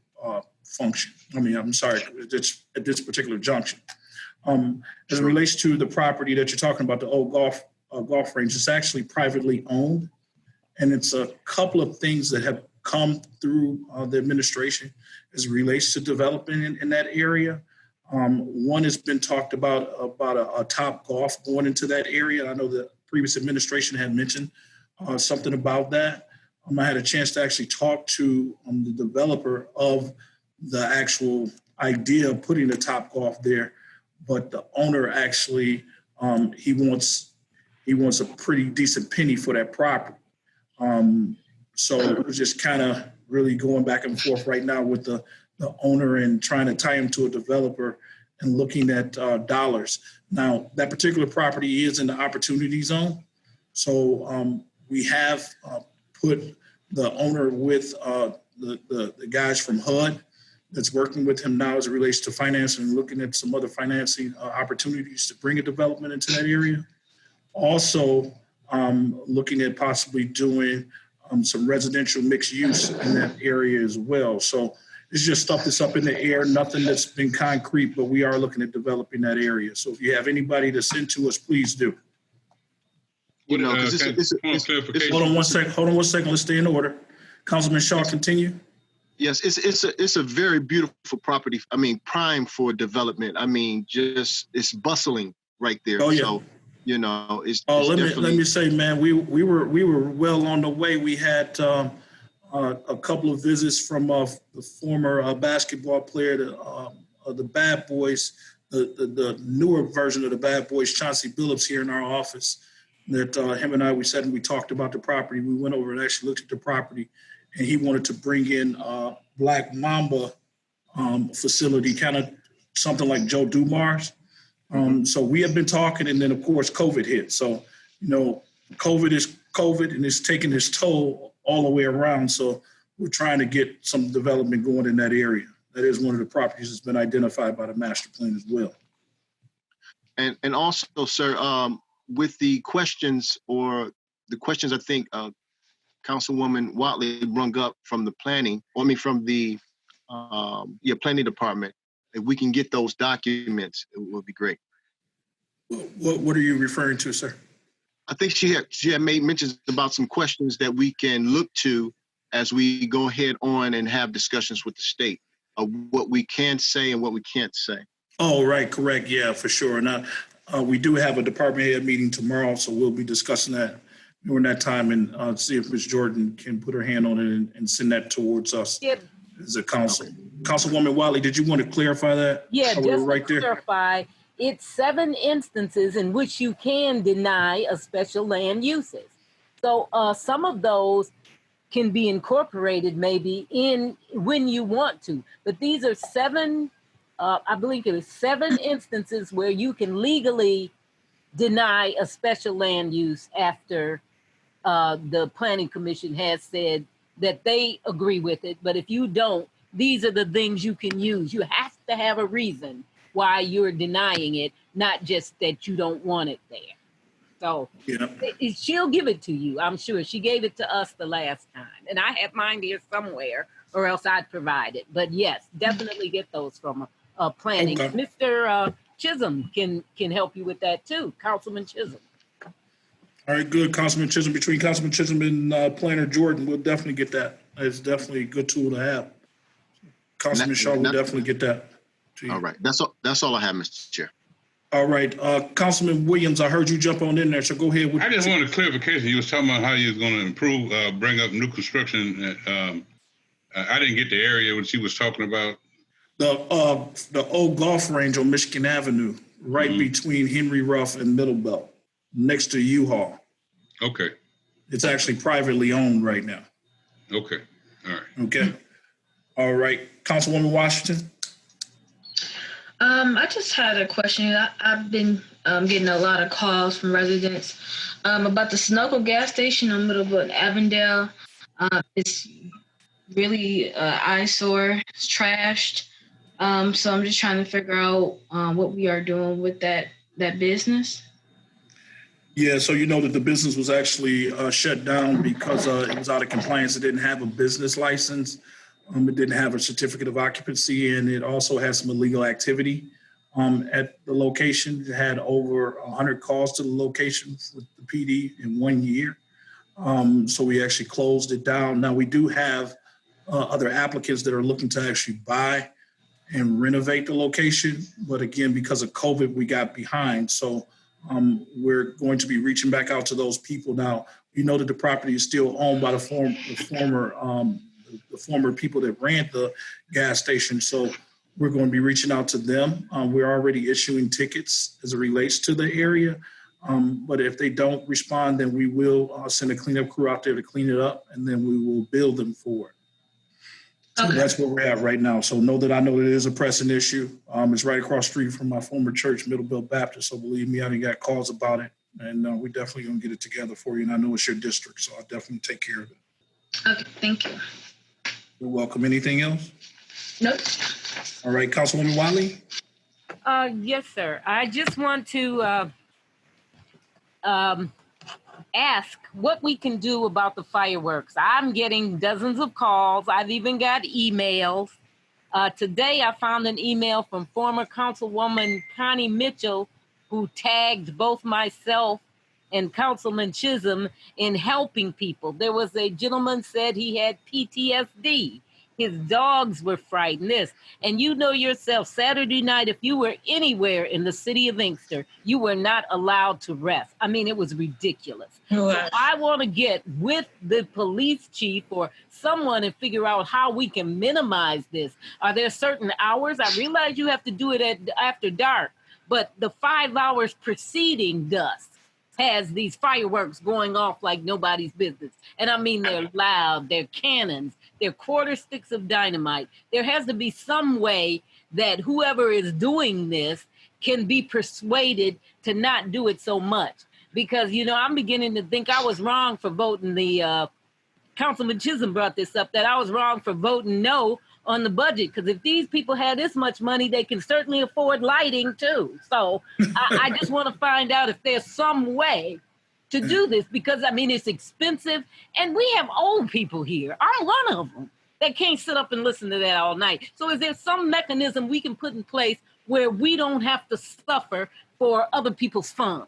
function. At this particular junction. As it relates to the property that you're talking about, the old golf range, it's actually privately owned. And it's a couple of things that have come through the administration as it relates to development in that area. One has been talked about a Top Golf going into that area. I know the previous administration had mentioned something about that. I had a chance to actually talk to the developer of the actual idea of putting the Top Golf there, but the owner actually he wants a pretty decent penny for that property. So we're just kind of really going back and forth right now with the owner and trying to tie him to a developer and looking at dollars. Now, that particular property is in the opportunity zone. So we have put the owner with the guys from HUD that's working with him now as it relates to financing and looking at some other financing opportunities to bring a development into that area. Also, looking at possibly doing some residential mixed use in that area as well. So it's just stuff that's up in the air, nothing that's been concrete, but we are looking at developing that area. So if you have anybody to send to us, please do.
Hold on
one second. Let's stay in order. Councilman Shaw, continue.
Yes, it's a very beautiful property. I mean, prime for development. I mean, it's bustling right there.
Oh, yeah.
So, it's
let me say, man, we were well on the way. We had a couple of visits from the former basketball player, the Bad Boys, the newer version of the Bad Boys, Chauncey Billups, here in our office. That him and I, we sat and we talked about the property. We went over and actually looked at the property, and he wanted to bring in Black Mamba facility, kind of something like Joe Dumars. So we have been talking, and then of course COVID hit. So, COVID is COVID, and it's taking its toll all the way around. So we're trying to get some development going in that area. That is one of the properties that's been identified by the master plan as well.
And also, sir, with the questions I think Councilwoman Watley brung up from the planning department, if we can get those documents, it would be great.
What are you referring to, sir?
I think she had made mentions about some questions that we can look to as we go ahead on and have discussions with the state of what we can say and what we can't say.
Oh, right, correct. Yeah, for sure. Now, we do have a department head meeting tomorrow, so we'll be discussing that during that time and see if Ms. Jordan can put her hand on it and send that towards us as a council. Councilwoman Wiley, did you want to clarify that?
Yeah, just to clarify, it's 7 instances in which you can deny a special land uses. So some of those can be incorporated maybe in when you want to, but these are 7, I believe it was 7 instances where you can legally deny a special land use after the Planning Commission has said that they agree with it. But if you don't, these are the things you can use. You have to have a reason why you're denying it, not just that you don't want it there. So she'll give it to you, I'm sure. She gave it to us the last time. And I have mine here somewhere, or else I'd provide it. But yes, definitely get those from planning. Okay. Mr. Chisholm can help you with that too, Councilman Chisholm.
All right, good. Councilman Chisholm, between Councilman Chisholm and Planner Jordan, we'll definitely get that. It's definitely a good tool to have. Councilman Shaw will definitely get that to you.
All right, that's all I have, Mr. Chair.
All right, Councilman Williams, I heard you jump on in there, so go ahead.
I just wanted clarification. You was talking about how you was going to improve, bring up new construction. I didn't get the area what she was talking about.
The old golf range on Michigan Avenue, right between Henry Ruff and Middle Belt, next to U-Haul.
Okay.
It's actually privately owned right now.
Okay. All right.
Okay. All right. Councilwoman Washington.
I just had a question. I've been getting a lot of calls from residents about the Sunoco gas station on Middlebrook Avondale. It's really eyesore. It's trashed. So I'm just trying to figure out what we are doing with that business.
Yeah, so you know that the business was actually shut down because it was out of compliance. It didn't have a business license. It didn't have a certificate of occupancy, and it also had some illegal activity at the location. It had over 100 calls to the location with the PD in 1 year. So we actually closed it down. Now we do have other applicants that are looking to actually buy and renovate the location. But again, because of COVID, we got behind. So we're going to be reaching back out to those people. Now, we know that the property is still owned by the former people that ran the gas station. So we're going to be reaching out to them. We're already issuing tickets as it relates to the area. But if they don't respond, then we will send a cleanup crew out there to clean it up, and then we will bill them for it. So that's where we're at right now. So know that I know that it is a pressing issue. It's right across the street from my former church, Middlebelt Baptist. So believe me, I done got calls about it, and we definitely gonna get it together for you. And I know it's your district, so I'll definitely take care of it.
Okay, thank you.
You're welcome. Anything else?
Nope.
All right, Councilwoman Wiley.
Yes, sir. I just want to ask what we can do about the fireworks. I'm getting dozens of calls. I've even got emails. Today, I found an email from former Councilwoman Connie Mitchell, who tagged both myself and Councilman Chisholm in helping people. There was a gentleman said he had PTSD. His dogs were frightened. And you know yourself, Saturday night, if you were anywhere in the city of Inkster, you were not allowed to rest. I mean, it was ridiculous. So I want to get with the police chief or someone and figure out how we can minimize this. Are there certain hours? I realize you have to do it after dark, but the 5 hours preceding dusk has these fireworks going off like nobody's business. And I mean, they're loud, they're cannons, they're quarter sticks of dynamite. There has to be some way that whoever is doing this can be persuaded to not do it so much. Because, you know, I'm beginning to think I was wrong for voting Councilman Chisholm brought this up, that I was wrong for voting no on the budget. Because if these people had this much money, they can certainly afford lighting too. So I just want to find out if there's some way to do this, because I mean, it's expensive and we have old people here. I'm one of them that can't sit up and listen to that all night. So is there some mechanism we can put in place where we don't have to suffer for other people's fun?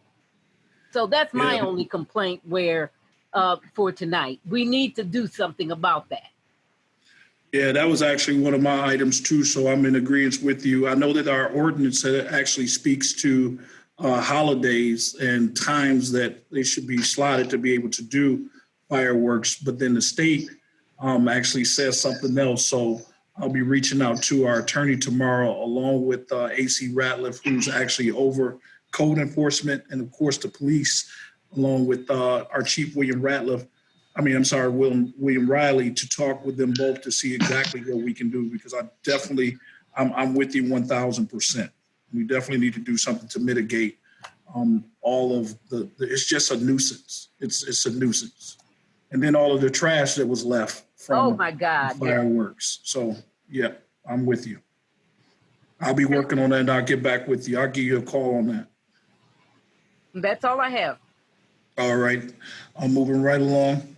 So that's my only complaint for tonight. We need to do something about that.
Yeah, that was actually one of my items too, so I'm in agreement with you. I know that our ordinance actually speaks to holidays and times that they should be slotted to be able to do fireworks, but then the state actually says something else. So I'll be reaching out to our attorney tomorrow, along with AC Ratliff, who's actually over code enforcement, and of course the police, along with our Chief William Riley, to talk with them both to see exactly what we can do, because I'm with you 1,000%. We definitely need to do something to mitigate all of it's just a nuisance. It's a nuisance. And then all of the trash that was left from
my God,
fireworks. So, yeah, I'm with you. I'll be working on that, and I'll get back with you. I'll give you a call on that.
That's all I have.
All right. I'm moving right along.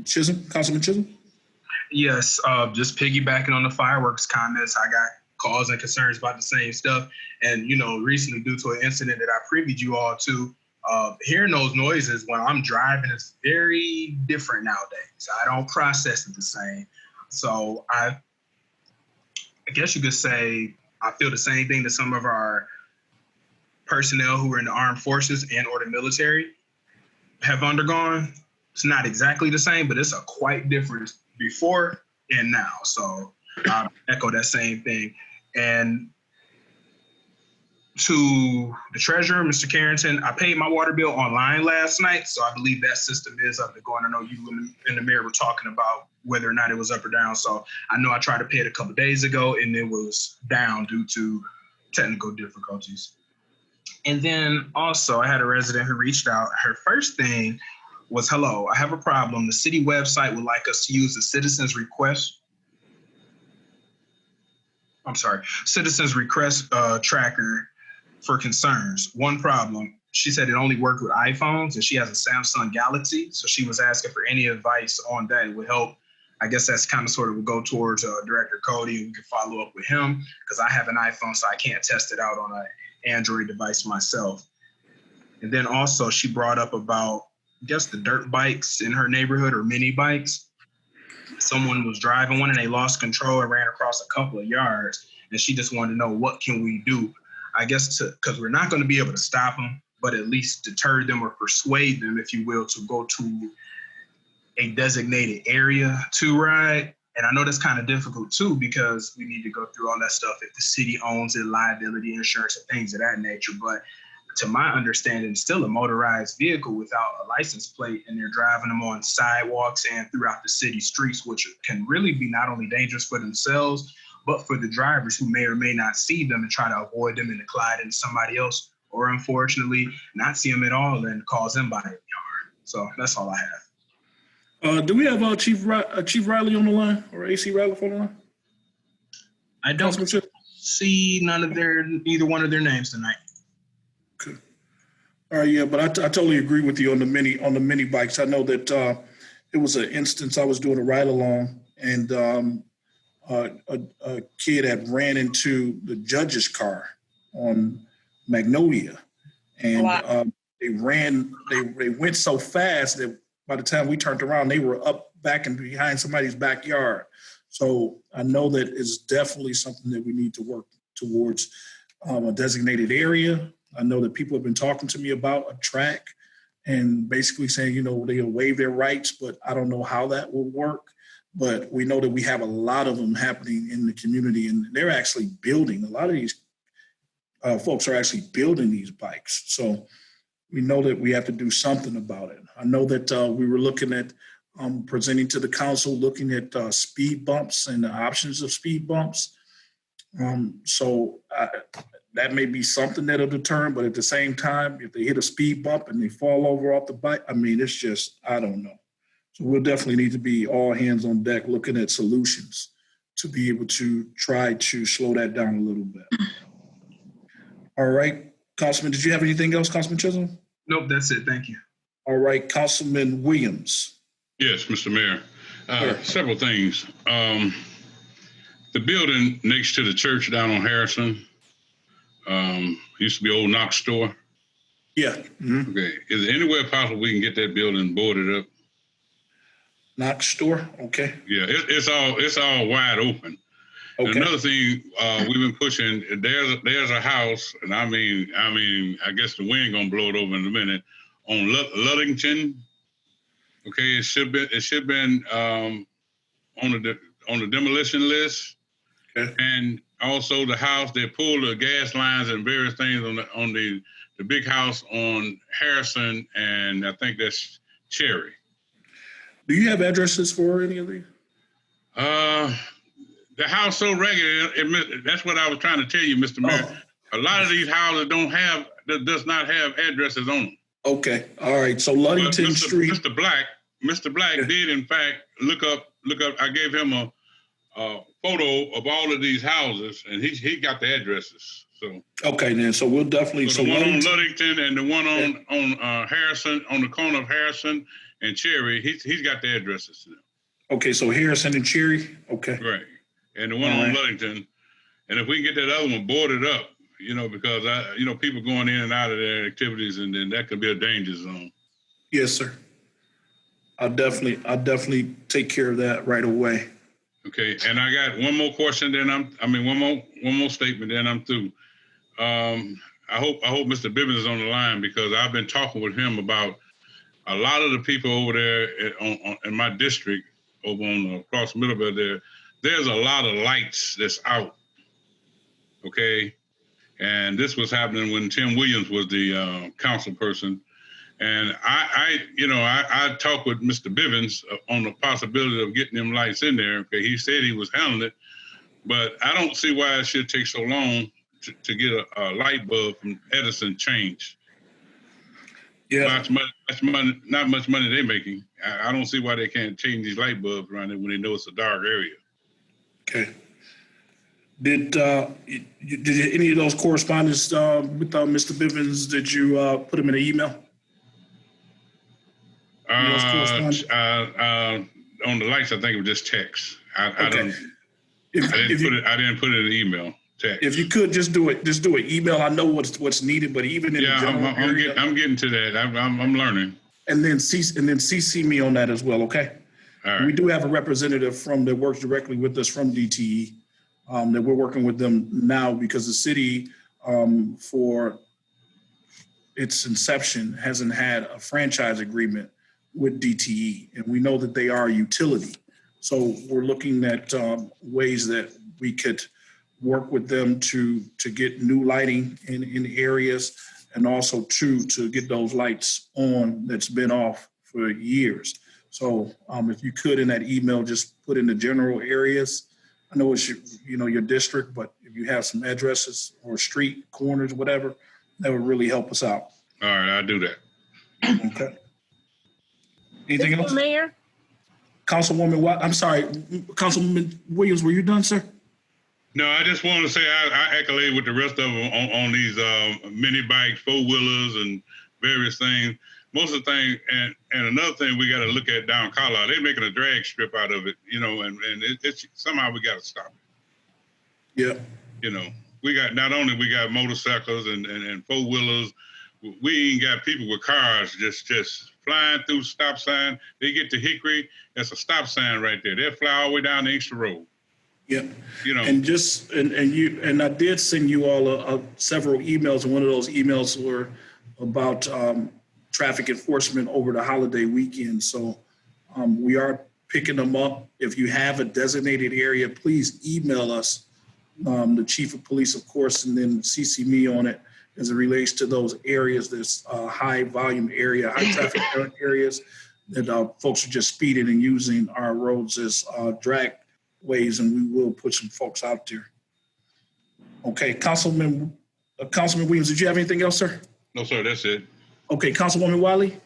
Councilman Chisholm?
Yes, just piggybacking on the fireworks comments, I got calls and concerns about the same stuff. And, recently, due to an incident that I previewed you all to, hearing those noises when I'm driving is very different nowadays. I don't process it the same. So I guess you could say I feel the same thing that some of our personnel who are in the armed forces and or the military have undergone. It's not exactly the same, but it's a quite difference before and now. So I echo that same thing. And to the treasurer, Mr. Carrington, I paid my water bill online last night, so I believe that system is up and going. I know you and the mayor were talking about whether or not it was up or down. So I know I tried to pay it a couple of days ago, and it was down due to technical difficulties. And then also I had a resident who reached out. Her first thing was, hello, I have a problem. The city website would like us to use the citizens request tracker for concerns. One problem, she said it only worked with iPhones, and she has a Samsung Galaxy. So she was asking for any advice on that. It would help. I guess that's kind of sort of would go towards Director Cody, and we could follow up with him, because I have an iPhone, so I can't test it out on an Android device myself. And then also she brought up about, I guess, the dirt bikes in her neighborhood, or mini bikes. Someone was driving one and they lost control and ran across a couple of yards. And she just wanted to know, what can we do? I guess because we're not going to be able to stop them, but at least deter them or persuade them, if you will, to go to a designated area to ride. And I know that's kind of difficult too, because we need to go through all that stuff if the city owns it, liability insurance and things of that nature. But to my understanding, it's still a motorized vehicle without a license plate, and they're driving them on sidewalks and throughout the city streets, which can really be not only dangerous for themselves, but for the drivers who may or may not see them and try to avoid them and to collide into somebody else, or unfortunately not see them at all and cause them body harm. So that's all I have.
Do we have Chief Riley on the line, or AC Riley on the line?
I don't see either one of their names tonight.
Okay. All right, yeah, but I totally agree with you on the mini bikes. I know that it was an instance I was doing a ride along, and a kid had ran into the judge's car on Magnolia, and they went so fast that by the time we turned around, they were up back and behind somebody's backyard. So I know that it's definitely something that we need to work towards, a designated area. I know that people have been talking to me about a track and basically saying, they'll waive their rights, but I don't know how that will work. But we know that we have a lot of them happening in the community, and they're actually building. A lot of these folks are actually building these bikes. So we know that we have to do something about it. I know that we were looking at presenting to the council, looking at speed bumps and the options of speed bumps. So that may be something that'll deter them, but at the same time, if they hit a speed bump and they fall over off the bike, it's just, I don't know. So we'll definitely need to be all hands on deck looking at solutions to be able to try to slow that down a little bit. All right, Councilman, did you have anything else, Councilman Chisholm?
Nope, that's it. Thank you.
All right, Councilman Williams.
Yes, Mr. Mayor. Several things. The building next to the church down on Harrison, used to be old Knox store.
Yeah. Mm-hmm.
Okay. Is there anywhere possible we can get that building boarded up?
Knox store. Okay.
Yeah, it's all wide open. Okay. And another thing we've been pushing. There's a house, and I guess the wind gonna blow it over in a minute, on Ludington. Okay, it should been on the on the demolition list.
Okay.
And also the house, they pulled the gas lines and various things on the big house on Harrison, and I think that's Cherry.
Do you have addresses for any of these?
The house so regular, that's what I was trying to tell you, Mr. Mayor. A lot of these houses does not have addresses on them.
Okay, all right. So Ludington Street.
Mr. Black did in fact look up. I gave him a photo of all of these houses, and he got the addresses. So
okay, then. So we'll definitely.
So the one on Ludington and the one on Harrison, on the corner of Harrison and Cherry, he's got the addresses to them.
Okay, so Harrison and Cherry. Okay.
Right, and the one on Ludington, and if we can get that other one boarded up, because people going in and out of their activities, and then that could be a danger zone.
Yes, sir. I'll definitely take care of that right away.
Okay, and I got one more question. Then one more statement. Then I'm through. I hope Mr. Bibbins is on the line, because I've been talking with him about a lot of the people over there in my district, over on across Middlebelt there. There's a lot of lights that's out. Okay, and this was happening when Tim Williams was the council person. And I talked with Mr. Bivens on the possibility of getting them lights in there. Okay, he said he was handling it, but I don't see why it should take so long to get a light bulb from Edison changed.
Yeah,
that's money, not much money they're making. I don't see why they can't change these light bulbs around there when they know it's a dark area.
Okay. Did any of those correspondence with Mr. Bivens? Did you put him in an email?
On the lights, I think it was just text. I didn't put it in an email. Text.
If you could just do it email. I know what's needed, but even in the general area,
I'm getting to that. I'm learning.
And then CC me on that as well. Okay.
All right.
We do have a representative that works directly with us from DTE. That we're working with them now, because the city, for its inception, hasn't had a franchise agreement with DTE, and we know that they are a utility. So we're looking at ways that we could work with them to get new lighting in areas, and also to get those lights on that's been off for years. So if you could, in that email, just put in the general areas. I know it's your district, but if you have some addresses or street corners, whatever, that would really help us out.
All right, I'll do that.
Okay. Anything else?
Mayor?
Councilwoman, I'm sorry, Councilwoman Williams, were you done, sir?
No, I just want to say I accolade with the rest of them on these mini bikes, 4-wheelers, and various things. Most of the thing, and another thing we got to look at down Carlisle, they're making a drag strip out of it, and it's somehow we got to stop
it.
Yeah. We got motorcycles and 4-wheelers. We ain't got people with cars just flying through stop sign. They get to Hickory, that's a stop sign right there. They'll fly all the way down the Inkster Road.
Yeah. And I did send you all several emails, and one of those emails were about traffic enforcement over the holiday weekend. So we are picking them up. If you have a designated area, please email us, the chief of police, of course, and then CC me on it as it relates to those areas, this high volume area, high traffic areas that folks are just speeding and using our roads as drag ways, and we will put some folks out there. Okay, Councilman Williams, did you have anything else, sir?
No, sir, that's it.
Okay, Councilwoman Wiley?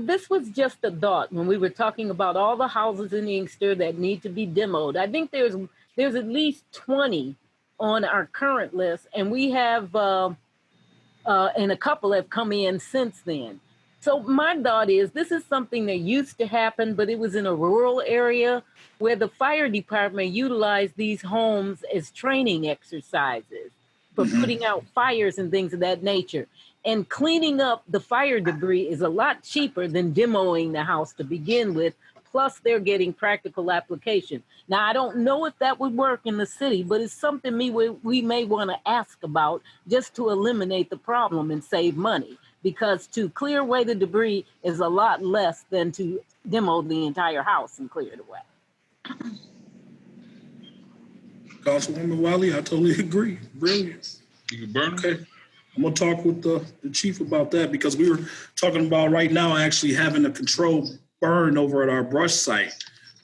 This was just a thought when we were talking about all the houses in Inkster that need to be demoed. I think there's at least 20 on our current list, and we have, and a couple have come in since then. So my thought is this is something that used to happen, but it was in a rural area where the fire department utilized these homes as training exercises for putting out fires and things of that nature. And cleaning up the fire debris is a lot cheaper than demoing the house to begin with. Plus, they're getting practical application. Now, I don't know if that would work in the city, but it's something we may want to ask about just to eliminate the problem and save money. Because to clear away the debris is a lot less than to demo the entire house and clear it away.
Councilwoman Wiley, I totally agree. Brilliant.
You can burn them.
Okay. I'm going to talk with the chief about that because we were talking about right now actually having a controlled burn over at our brush site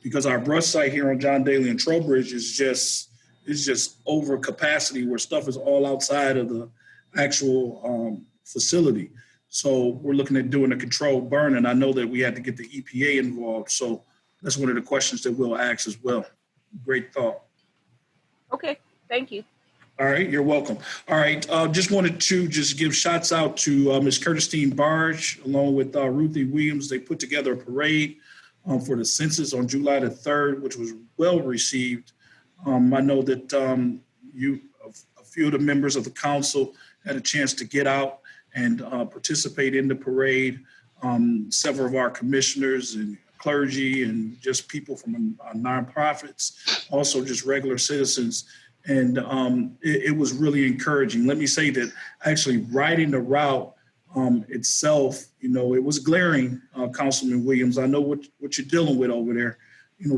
because our brush site here on John Daly and Trowbridge is just over capacity where stuff is all outside of the actual facility. So we're looking at doing a controlled burn, and I know that we had to get the EPA involved. So that's one of the questions that we'll ask as well. Great thought.
Okay, thank you.
All right, you're welcome. All right, just wanted to just give shots out to Ms. Curtistine Barge, along with Ruthie Williams. They put together a parade for the census on July the 3rd, which was well received. I know that a few of the members of the council had a chance to get out and participate in the parade. Several of our commissioners and clergy and just people from nonprofits, also just regular citizens. And it was really encouraging. Let me say that actually riding the route itself, it was glaring, Councilman Williams. I know what you're dealing with over there,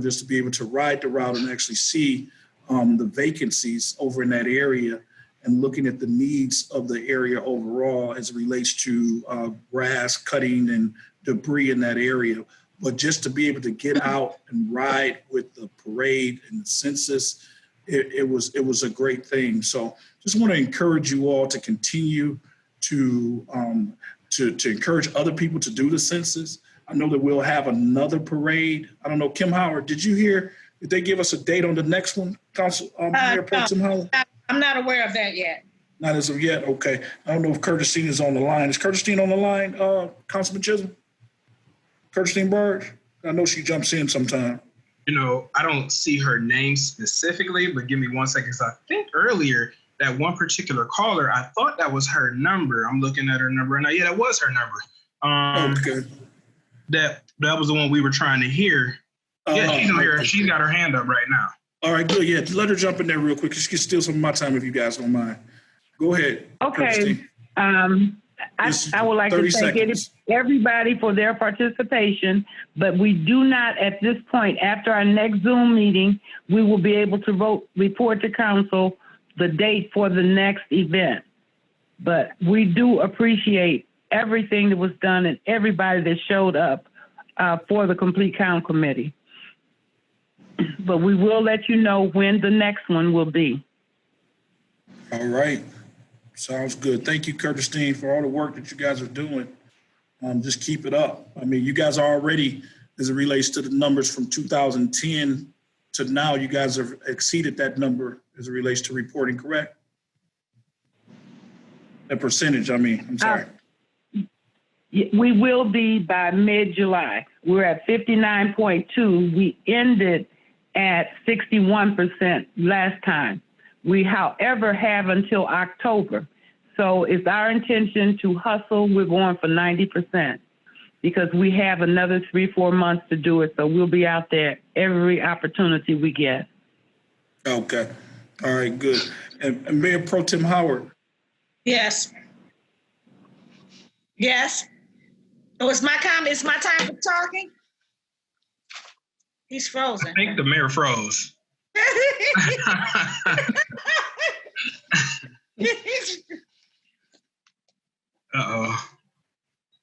just to be able to ride the route and actually see the vacancies over in that area and looking at the needs of the area overall as it relates to grass cutting and debris in that area. But just to be able to get out and ride with the parade and the census, it was a great thing. So just want to encourage you all to continue to encourage other people to do the census. I know that we'll have another parade. I don't know, Kim Howard, did you hear, did they give us a date on the next one, Council Mayor Pro Tem Howard?
I'm not aware of that yet.
Not as of yet, okay. I don't know if Curtistine is on the line. Is Curtistine on the line, Councilman Chisholm? Curtistine Barge? I know she jumps in sometime.
I don't see her name specifically, but give me 1 second. So I think earlier that one particular caller, I thought that was her number. I'm looking at her number right now. Yeah, that was her number.
Okay.
That was the one we were trying to hear. Yeah, she's on here. She's got her hand up right now.
All right, good. Yeah, let her jump in there real quick. She can steal some of my time if you guys don't mind. Go ahead.
Okay. I would like to thank everybody for their participation, but we do not at this point, after our next Zoom meeting, we will be able to report to council the date for the next event. But we do appreciate everything that was done and everybody that showed up for the Complete Count Committee. But we will let you know when the next one will be.
All right. Sounds good. Thank you, Curtistine, for all the work that you guys are doing. Just keep it up. I mean, you guys are already, as it relates to the numbers from 2010 to now, you guys have exceeded that number as it relates to reporting, correct? That percentage, I'm sorry.
We will be by mid-July. We're at 59.2. We ended at 61% last time. We, however, have until October. So it's our intention to hustle. We're going for 90% because we have another 3-4 months to do it. So we'll be out there every opportunity we get.
Okay. All right, good. And Mayor Pro Tem Howard.
Yes. Yes. Oh, it's my time. It's my time for talking. He's frozen.
I think the mayor froze. Uh-oh.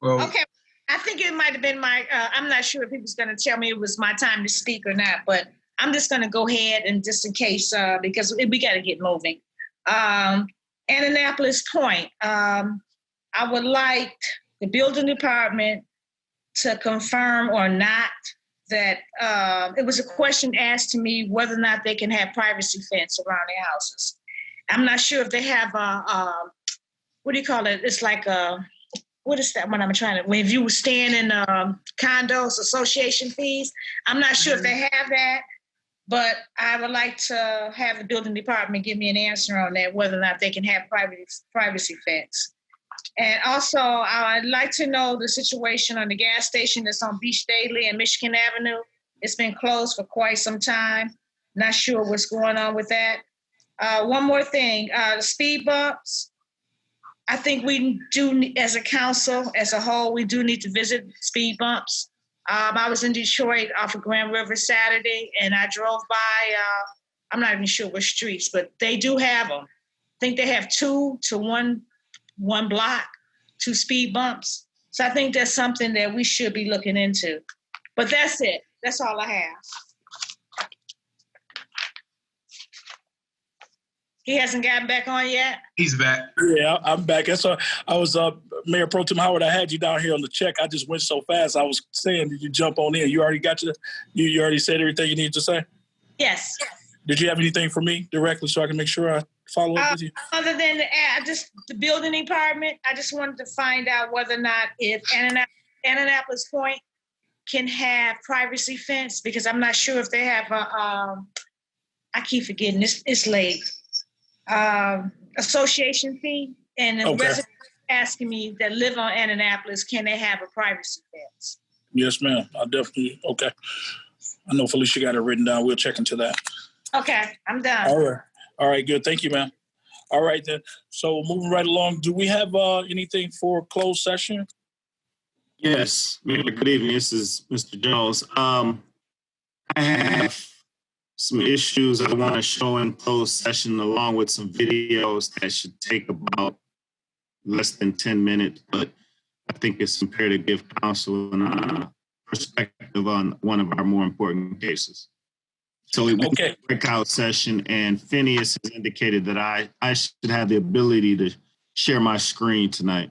Well,
okay. I think it might have been I'm not sure if he was going to tell me it was my time to speak or not, but I'm just going to go ahead and just in case, because we got to get moving. Annapolis Point. I would like the building department to confirm or not that it was a question asked to me whether or not they can have privacy fence around their houses. I'm not sure if they have what do you call it? It's like what is that one I'm trying to, when you were staying in condos, association fees. I'm not sure if they have that, but I would like to have the building department give me an answer on that, whether or not they can have privacy fence. And also, I'd like to know the situation on the gas station that's on Beach Daily and Michigan Avenue. It's been closed for quite some time. Not sure what's going on with that. One more thing, the speed bumps. I think we do, as a council, as a whole, we do need to visit speed bumps. I was in Detroit off of Grand River Saturday, and I drove by I'm not even sure which streets, but they do have them. I think they have 2 to 1 block, 2 speed bumps. So I think that's something that we should be looking into. But that's it. That's all I have. He hasn't gotten back on yet?
He's back.
Yeah, I'm back. That's why I was Mayor Pro Tem Howard. I had you down here on the check. I just went so fast. I was saying, did you jump on in? You already got you already said everything you needed to say?
Yes.
Did you have anything for me directly so I can make sure I follow up with you?
Other than the building department, I just wanted to find out whether or not if Annapolis Point can have privacy fence, because I'm not sure if they have I keep forgetting, it's late. Association fee, and the residents asking me that live on Annapolis, can they have a privacy fence?
Yes, ma'am. I definitely, okay. I know Felicia got it written down. We'll check into that.
Okay, I'm done.
All right, good. Thank you, ma'am. All right, then. So moving right along, do we have anything for closed session?
Yes, Mayor, good evening. This is Mr. Jones. I have some issues I want to show in closed session along with some videos that should take about less than 10 minutes, but I think it's imperative to give counsel a perspective on one of our more important cases. So we went to a breakout session, and Phineas has indicated that I should have the ability to share my screen tonight.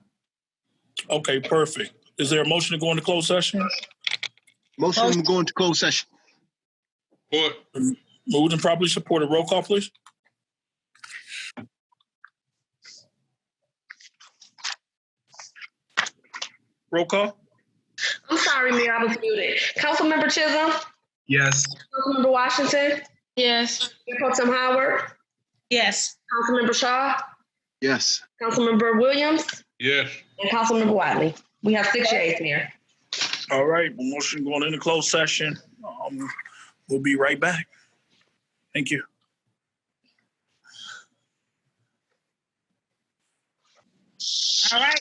Okay, perfect. Is there a motion to go into closed session?
Motion to go into closed session.
Support.
Moved and properly supported. Roll call, please. Roll call.
I'm sorry, Mayor, I was muted. Councilmember Chisholm?
Yes.
Councilmember Washington?
Yes.
Mayor Pro Tem Howard?
Yes.
Councilmember Shaw?
Yes.
Councilmember Williams?
Yes.
And Councilmember Wiley. We have 6 yeas, Mayor.
All right, motion going into closed session. We'll be right back. Thank you.
All right.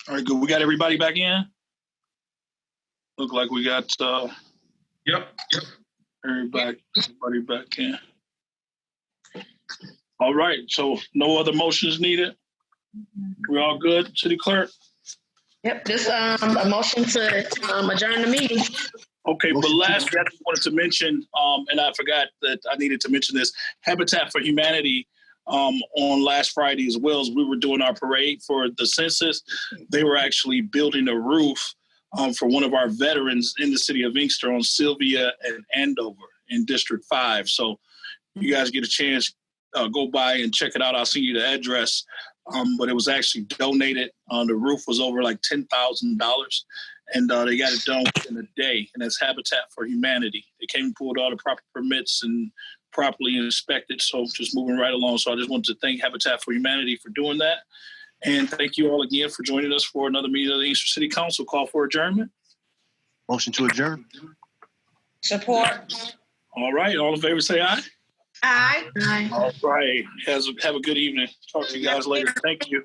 All right, good. We got everybody back in? Look like we got
Yep.
everybody back in. All right, so no other motions needed? We all good, City Clerk?
Yep, just a motion to adjourn the meeting.
Okay, but lastly, I just wanted to mention, and I forgot that I needed to mention this, Habitat for Humanity on last Friday as well as we were doing our parade for the census. They were actually building a roof for one of our veterans in the city of Inkster on Sylvia and Andover in District 5. So you guys get a chance, go by and check it out. I'll send you the address. But it was actually donated. The roof was over like $10,000, and they got it done within a day. And that's Habitat for Humanity. They came and pulled all the proper permits and properly inspected. So just moving right along. So I just wanted to thank Habitat for Humanity for doing that. And thank you all again for joining us for another meeting of the Inkster City Council. Call for adjournment.
Motion to adjourn.
Support.
All right. All in favor, say aye.
Aye.
Aye.
All right. Have a good evening. Talk to you guys later. Thank you.